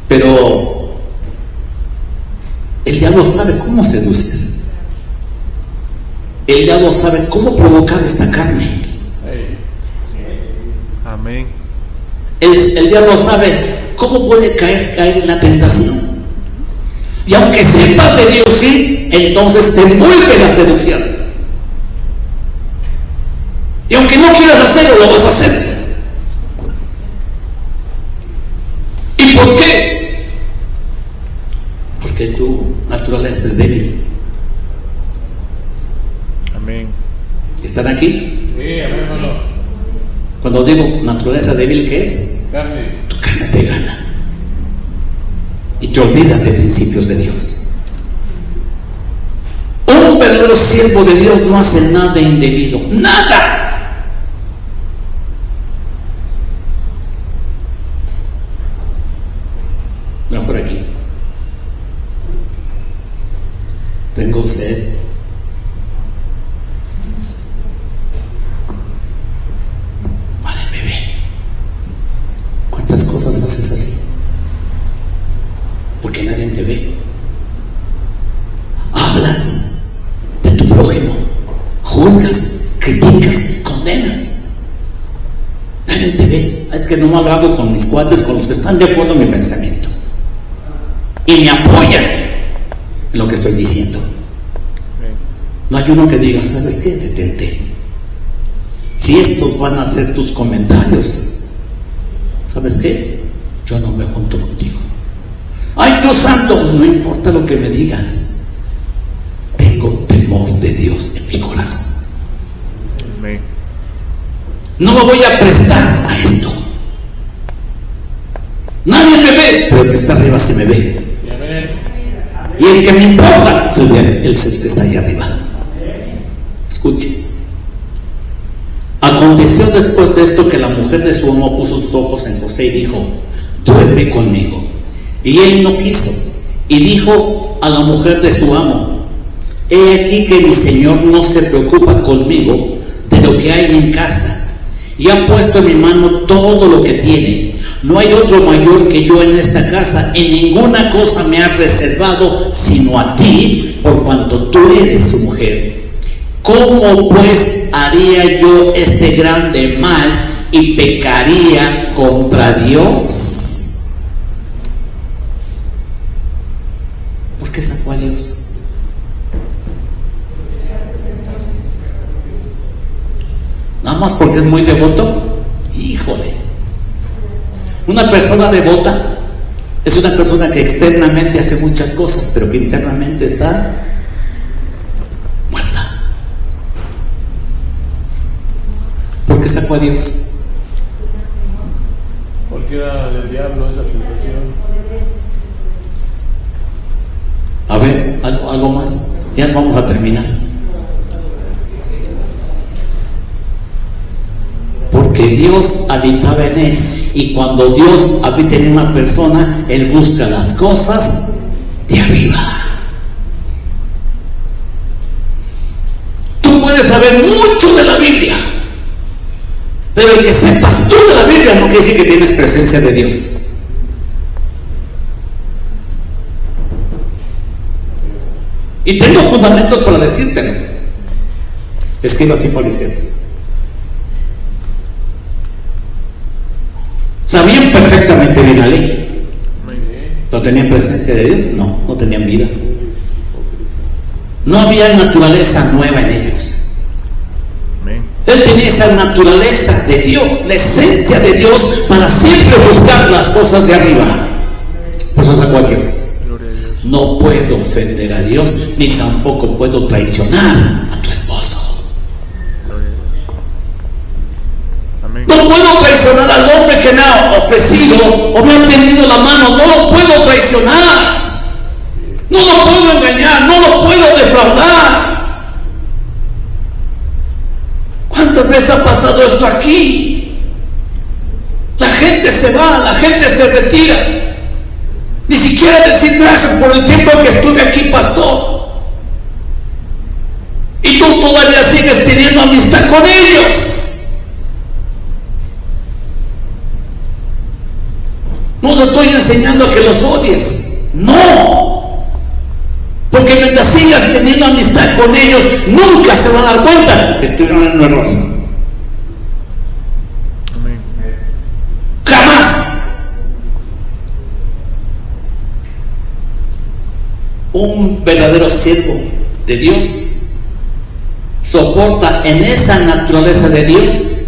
Pero el diablo sabe cómo seducir. El diablo sabe cómo provocar esta carne. Amén. El diablo sabe cómo puede caer en la tentación. Y aunque sepas de Dios, sí, entonces te envuelve la seducción. Y aunque no quieras hacerlo, lo vas a hacer. ¿Y por qué? Porque tu naturaleza es débil. Amén. ¿Están aquí? Sí, amén, hermano. Cuando digo naturaleza débil, ¿qué es? Carne. Tu carne te gana. Y te olvidas de principios de Dios. Un verdadero siervo de Dios no hace nada indebido. ¡Nada! Mejor aquí. Tengo sed. Vale, bebé. ¿Cuántas cosas haces así? Porque nadie te ve. Hablas de tu prójimo, juzgas, criticas, condenas. Nadie te ve. Es que no me hago con mis cuates, con los que están de acuerdo en mi pensamiento y me apoyan en lo que estoy diciendo. No hay uno que diga: ¿sabes qué? Detente. Si estos van a ser tus comentarios, ¿sabes qué? Yo no me junto contigo. Ay, tú santo, no importa lo que me digas. Tengo temor de Dios en mi corazón. Amén. No me voy a prestar a esto. Nadie me ve, pero el que está arriba se me ve. Sí, amén. Y el que me importa es el que está ahí arriba. Escuche. Aconteció después de esto que la mujer de su amo puso sus ojos en José y dijo: duerme conmigo. Y él no quiso. Y dijo a la mujer de su amo: he aquí que mi señor no se preocupa conmigo de lo que hay en casa, y ha puesto en mi mano todo lo que tiene. No hay otro mayor que yo en esta casa. En ninguna cosa me ha reservado sino a ti, por cuanto tú eres su mujer. ¿Cómo pues haría yo este grande mal y pecaría contra Dios? ¿Por qué sacó a Dios? Nada más porque es muy devoto. Híjole. Una persona devota es una persona que externamente hace muchas cosas, pero que internamente está muerta. ¿Por qué sacó a Dios? Porque era del diablo esa tentación. A ver, algo más. Ya vamos a terminar. Porque Dios habitaba en él. Y cuando Dios habita en una persona, Él busca las cosas de arriba. Tú puedes saber mucho de la Biblia, pero el que sepas tú de la Biblia no quiere decir que tienes presencia de Dios. Y tengo fundamentos para decírtelo. Escribas y fariseos. Sabían perfectamente bien la ley. ¿No tenían presencia de Dios? No, no tenían vida. No había naturaleza nueva en ellos. Amén. Él tenía esa naturaleza de Dios, la esencia de Dios, para siempre buscar las cosas de arriba. Por eso sacó a Dios. Gloria a Dios. No puedo ofender a Dios, ni tampoco puedo traicionar a tu esposo. Gloria a Dios. Amén. No puedo traicionar al hombre que me ha ofrecido o me ha tendido la mano. No lo puedo traicionar. No lo puedo engañar. No lo puedo defraudar. ¿Cuántas veces ha pasado esto aquí? La gente se va, la gente se retira. Ni siquiera decir gracias por el tiempo que estuve aquí, pastor. Y tú todavía sigues teniendo amistad con ellos. No te estoy enseñando a que los odies. No. Porque mientras sigas teniendo amistad con ellos, nunca se van a dar cuenta que estuvieron en un error. Amén. Jamás. Un verdadero siervo de Dios soporta en esa naturaleza de Dios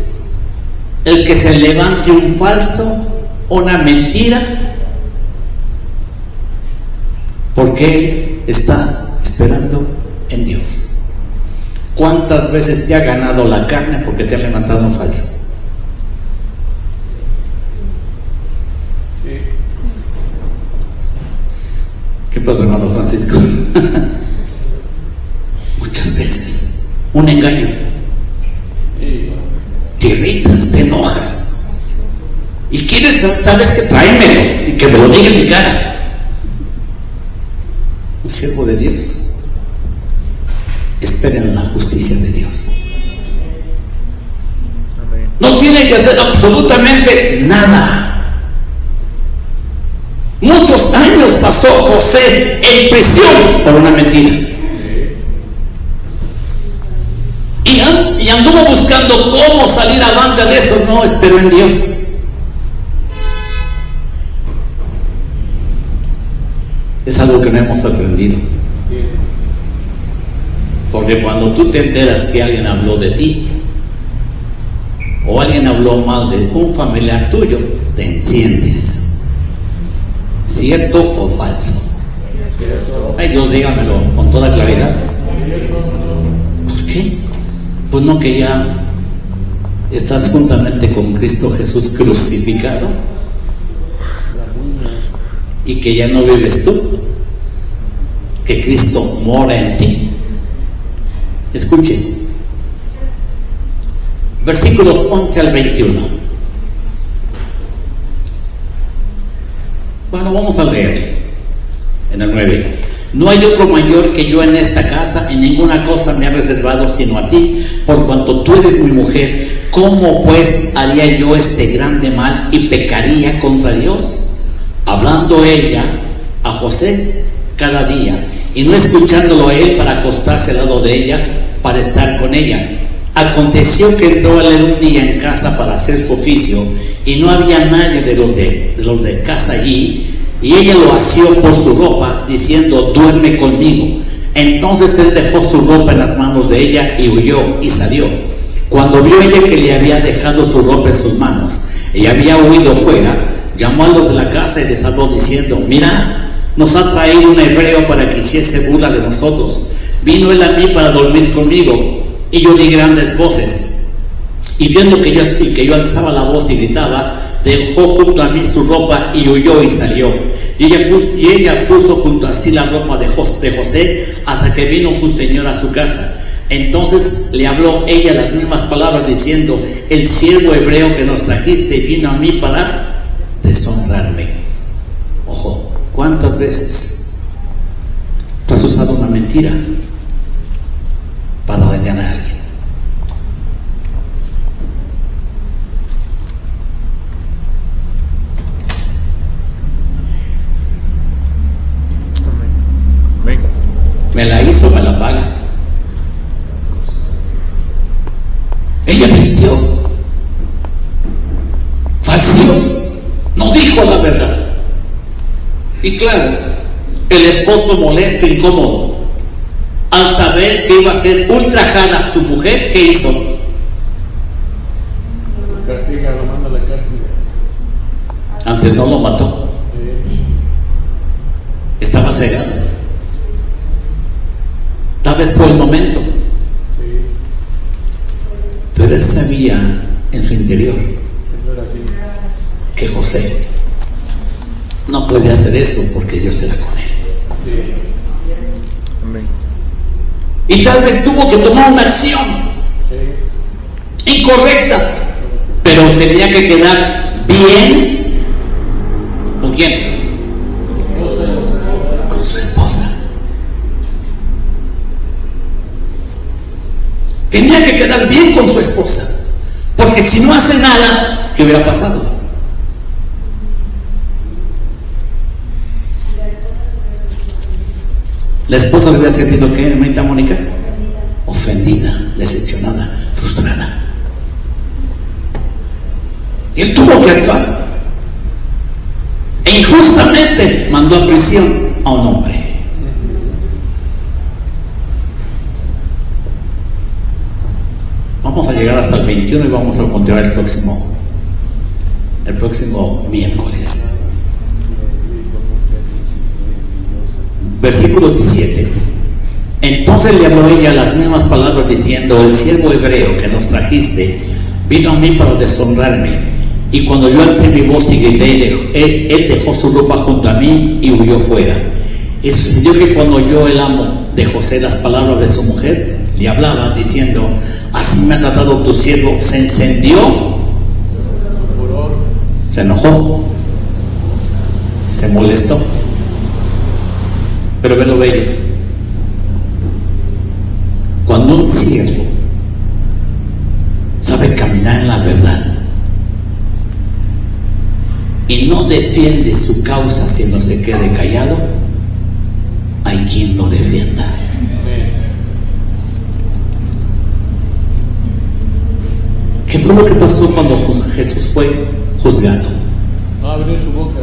el que se levante un falso, una mentira, porque él está esperando en Dios. ¿Cuántas veces te ha ganado la carne porque te ha levantado un falso? Sí. ¿Qué pasó, hermano Francisco? Muchas veces un engaño, Sí. te irritas, te enojas y quieres, sabes que tráemelo y que me lo diga en mi cara. Un siervo de Dios espera en la justicia de Dios. Amén. No tiene que hacer absolutamente nada. Muchos años pasó José en prisión por una mentira. Y anduvo buscando cómo salir avante de eso. No, esperó en Dios. Es algo que no hemos aprendido. Porque cuando tú te enteras que alguien habló de ti, o alguien habló mal de un familiar tuyo, te enciendes. ¿Cierto o falso? Ay, Dios, dígamelo con toda claridad. ¿Por qué? Pues no, que ya estás juntamente con Cristo Jesús crucificado y que ya no vives tú, que Cristo mora en ti. Escuche, versículos 11 al 21. Bueno, vamos a leer en el 9. No hay otro mayor que yo en esta casa, en ninguna cosa me ha reservado sino a ti, por cuanto tú eres mi mujer. ¿Cómo pues haría yo este grande mal y pecaría contra Dios? Hablando ella a José cada día y no escuchándolo a él para acostarse al lado de ella, para estar con ella. Aconteció que entró él un día en casa para hacer su oficio y no había nadie de los de casa allí, y ella lo asió por su ropa diciendo: duerme conmigo. Entonces él dejó su ropa en las manos de ella y huyó y salió. Cuando vio ella que le había dejado su ropa en sus manos y había huido fuera, llamó a los de la casa y les habló diciendo: mirad, nos ha traído un hebreo para que hiciese burla de nosotros. Vino él a mí para dormir conmigo, y yo di grandes voces. Y viendo que yo alzaba la voz y gritaba, dejó junto a mí su ropa y huyó y salió. Y ella puso junto a sí la ropa de José hasta que vino su señor a su casa. Entonces le habló ella las mismas palabras diciendo: el siervo hebreo que nos trajiste vino a mí para deshonrarme. Ojo, ¿cuántas veces tú has usado una mentira para dañar a alguien? Amén. Me la hizo, me la paga. Ella mintió, falseó, no dijo la verdad. Y claro, el esposo molesto, incómodo, al saber que iba a ser ultrajada su mujer, ¿qué hizo? Antes no lo mató. Estaba cegado. Tal vez por el momento. Pero él sabía en su interior que José no podía hacer eso porque Dios era con él. Amén. Y tal vez tuvo que tomar una acción incorrecta, pero tenía que quedar bien. ¿Con quién? Con su esposa. Tenía que quedar bien con su esposa, porque si no hace nada, ¿qué hubiera pasado? La esposa le hubiera sentido, ¿qué, hermanita Mónica? Ofendida, decepcionada, frustrada. Y él tuvo que actuar. E injustamente mandó a prisión a un hombre. Vamos a llegar hasta el 21 y vamos a continuar el próximo miércoles. Versículo 17. Entonces le habló ella las mismas palabras diciendo: el siervo hebreo que nos trajiste vino a mí para deshonrarme, y cuando yo alcé mi voz y grité, él dejó su ropa junto a mí y huyó fuera. Y sucedió que cuando oyó el amo de José las palabras de su mujer, le hablaba diciendo: así me ha tratado tu siervo. Se encendió, se enojó, se molestó. Pero ve lo bello. Cuando un siervo sabe caminar en la verdad y no defiende su causa, sino se quede callado, hay quien lo defienda. ¿Qué fue lo que pasó cuando Jesús fue juzgado? Abrió su boca.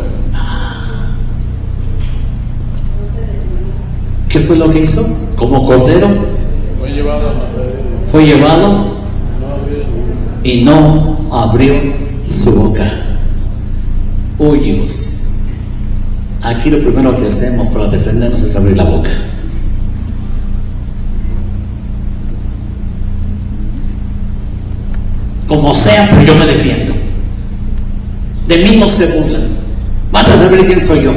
¿Qué fue lo que hizo? Como cordero fue llevado y no abrió su boca. Huyimos. Aquí lo primero que hacemos para defendernos es abrir la boca. Como sea, pero yo me defiendo. De mí no se burlan. Vas a saber quién soy yo.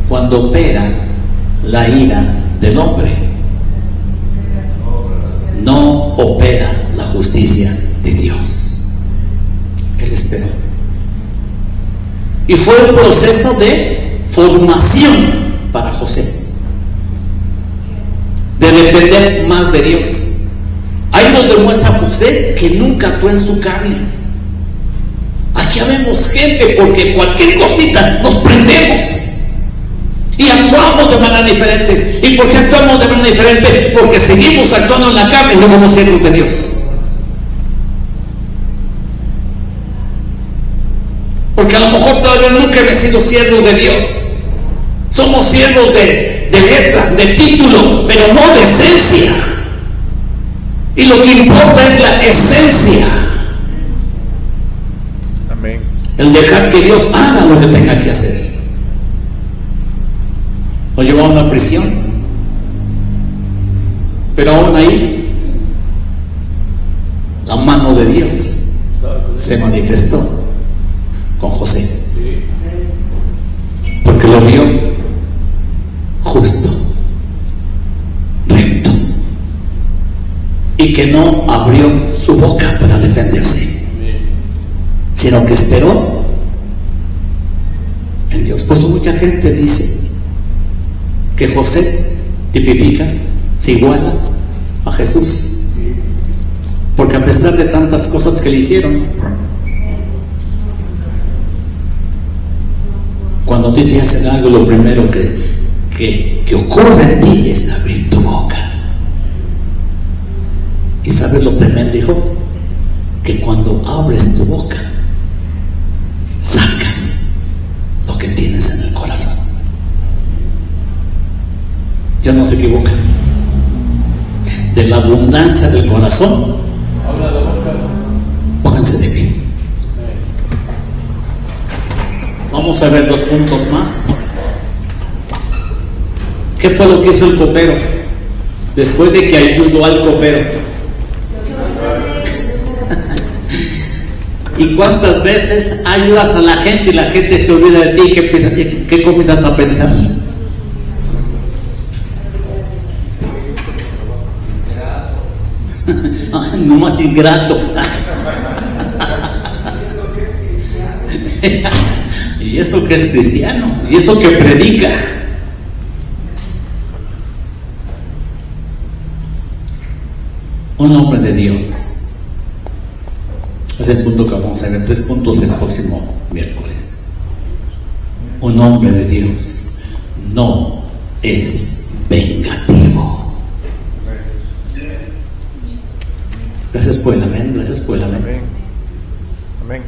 Cuando opera la ira del hombre, no opera la justicia de Dios. Él esperó. Y fue un proceso de formación para José, de depender más de Dios. Ahí nos demuestra José que nunca actuó en su carne. Aquí vemos gente porque cualquier cosita nos prendemos y actuamos de manera diferente. ¿Y por qué actuamos de manera diferente? Porque seguimos actuando en la carne y no somos siervos de Dios. Porque a lo mejor todavía nunca hemos sido siervos de Dios. Somos siervos de letra, de título, pero no de esencia. Y lo que importa es la esencia. Amén. El dejar que Dios haga lo que tenga que hacer. Lo llevaron a prisión, pero aún ahí la mano de Dios se manifestó con José, porque lo vio justo, recto, y que no abrió su boca para defenderse, sino que esperó en Dios. Pues mucha gente dice que José tipifica, se iguala a Jesús, porque a pesar de tantas cosas que le hicieron, cuando a ti te hacen algo, lo primero que ocurre en ti es abrir tu boca. Y sabes lo tremendo, hijo, que cuando abres tu boca sacas lo que tienes en el corazón. Ya no se equivoca. De la abundancia del corazón, pónganse de pie. Vamos a ver 2 puntos más. ¿Qué fue lo que hizo el copero después de que ayudó al copero? ¿Y cuántas veces ayudas a la gente y la gente se olvida de ti? ¿Qué comienzas a pensar? No más ingrato. Y eso que es cristiano, y eso que predica. Un hombre de Dios. Es el punto que vamos a ver, 3 puntos el próximo miércoles. Un hombre de Dios no es vengativo. Gracias por el amén, gracias por el amén. Amén.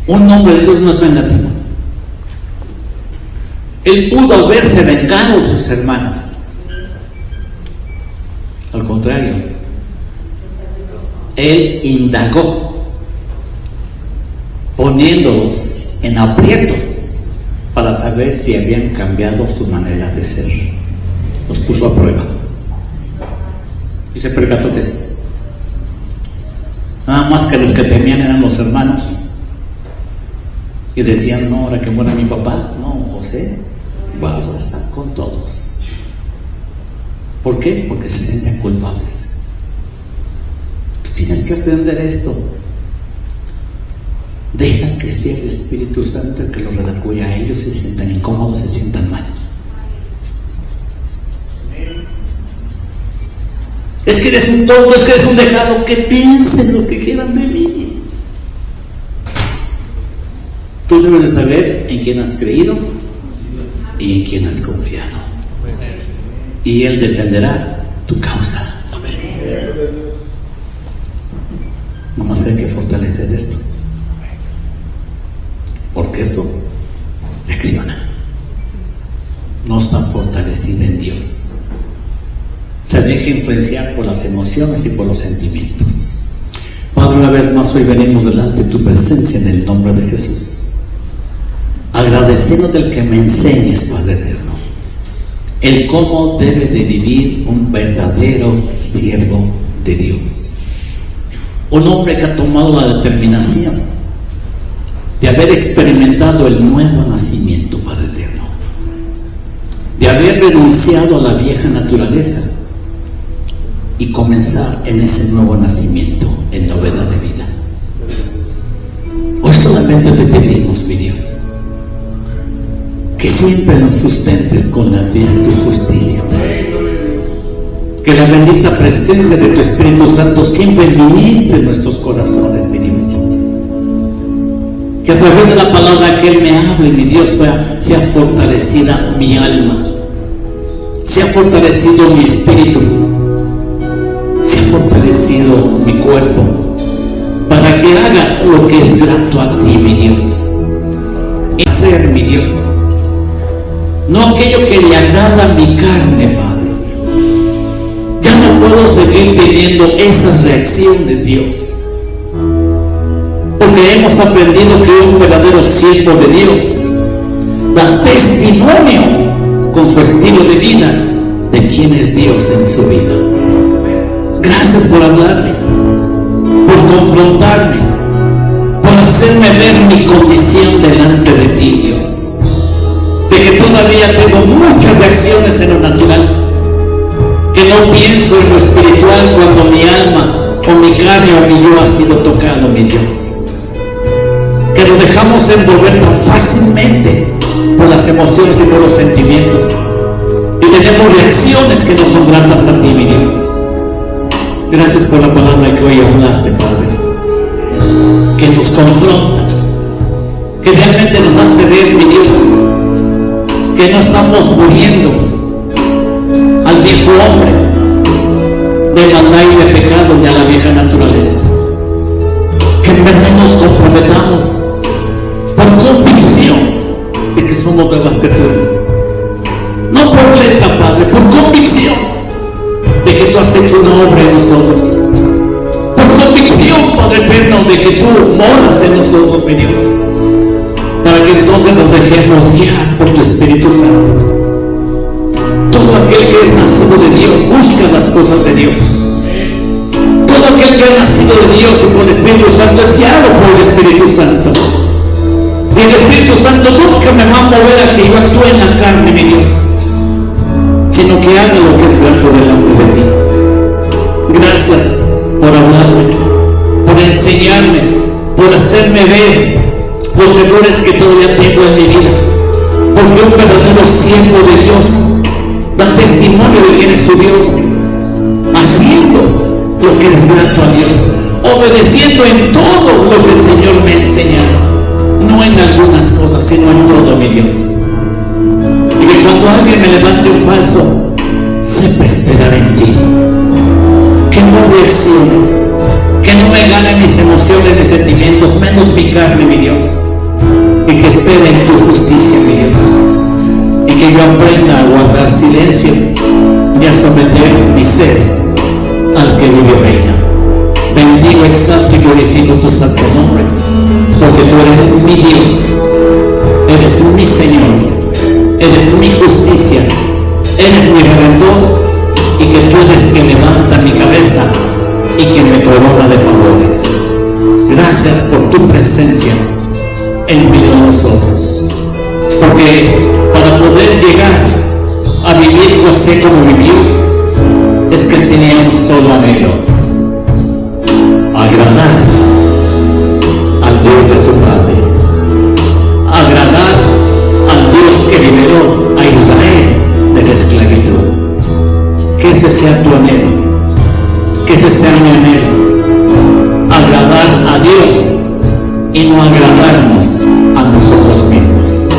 Un hombre de Dios no es vengativo. Él pudo haberse vengado de sus hermanos. Al contrario, él indagó, poniéndolos en aprietos para saber si habían cambiado su manera de ser. Los puso a prueba y se percató que sí. Nada más que los que temían eran los hermanos y decían: no, ahora que muera mi papá, no, José va a estar con todos. ¿Por qué? Porque se sienten culpables. Tú tienes que aprender esto. Deja que sea el Espíritu Santo el que los redarguya a ellos, se sientan incómodos, se sientan mal. Es que eres un tonto, es que eres un dejado, que piensen lo que quieran de mí. Tú debes de saber en quién has creído y en quién has confiado. Y Él defenderá tu causa. Nomás hay que fortalecer esto, porque esto reacciona. No está fortalecida en Dios. Se deja influenciar por las emociones y por los sentimientos. Padre, una vez más hoy venimos delante de tu presencia en el nombre de Jesús, agradeciéndote el que me enseñes, Padre eterno, el cómo debe de vivir un verdadero siervo de Dios. Un hombre que ha tomado la determinación de haber experimentado el nuevo nacimiento, Padre eterno, de haber renunciado a la vieja naturaleza y comenzar en ese nuevo nacimiento, en novedad de vida. Hoy solamente te pedimos, mi Dios, que siempre nos sustentes con la de tu justicia, Padre. Que la bendita presencia de tu Espíritu Santo siempre ministre en nuestros corazones, mi Dios. Que a través de la palabra que Él me hable, mi Dios, sea fortalecida mi alma, sea fortalecido mi espíritu, sea fortalecido mi cuerpo, para que haga lo que es grato a ti, mi Dios. Hacer, mi Dios, no aquello que le agrada a mi carne, Padre. Ya no puedo seguir teniendo esas reacciones, Dios, porque hemos aprendido que un verdadero siervo de Dios da testimonio con su estilo de vida de quién es Dios en su vida. Gracias por hablarme, por confrontarme, por hacerme ver mi condición delante de ti, Dios, de que todavía tengo muchas reacciones en lo natural, que no pienso en lo espiritual cuando mi alma o mi carne o mi yo ha sido tocado, mi Dios, que nos dejamos envolver tan fácilmente por las emociones y por los sentimientos y tenemos reacciones que no son gratas a ti, mi Dios. Gracias por la palabra que hoy hablaste, Padre, que nos confronta, que realmente nos hace ver, mi Dios, que no estamos muriendo al viejo hombre de maldad y de pecado y a la vieja naturaleza, que en verdad nos comprometamos por convicción de que somos nuevas criaturas, no por letra, Padre, por convicción de que tú has hecho una obra en nosotros, por convicción, Padre eterno, de que tú moras en nosotros, mi Dios, para que entonces nos dejemos guiar por tu Espíritu Santo. Todo aquel que es nacido de Dios busca las cosas de Dios. Todo aquel que ha nacido de Dios y por el Espíritu Santo es guiado por el Espíritu Santo. Y el Espíritu Santo nunca me va a mover a que yo actúe en la carne, mi Dios, sino que haga lo que es grato delante de ti. Gracias por hablarme, por enseñarme, por hacerme ver los errores que todavía tengo en mi vida. Porque un verdadero siervo de Dios da testimonio de quién es su Dios, haciendo lo que es grato a Dios, obedeciendo en todo lo que el Señor me ha enseñado. No en algunas cosas, sino en todo, mi Dios. Y que cuando alguien me levante un falso, sepa esperar en ti. Que no reaccione, que no me gane mis emociones, mis sentimientos, menos mi carne, mi Dios. Y que espere en tu justicia, mi Dios. Y que yo aprenda a guardar silencio y a someter mi ser al que vive y reina. Bendigo, exalto y glorifico tu santo nombre, porque tú eres mi Dios, eres mi Señor, eres mi justicia, eres mi Redentor, y que tú eres quien levanta mi cabeza y quien me corona de favores. Gracias por tu presencia en medio de nosotros, porque para poder llegar a vivir José como vivió, es que tenía un solo anhelo: agradar al Dios de su Padre, agradar al Dios que liberó a Israel de la esclavitud. Que ese sea tu anhelo, que ese sea mi anhelo: agradar a Dios y no agradarnos a nosotros mismos.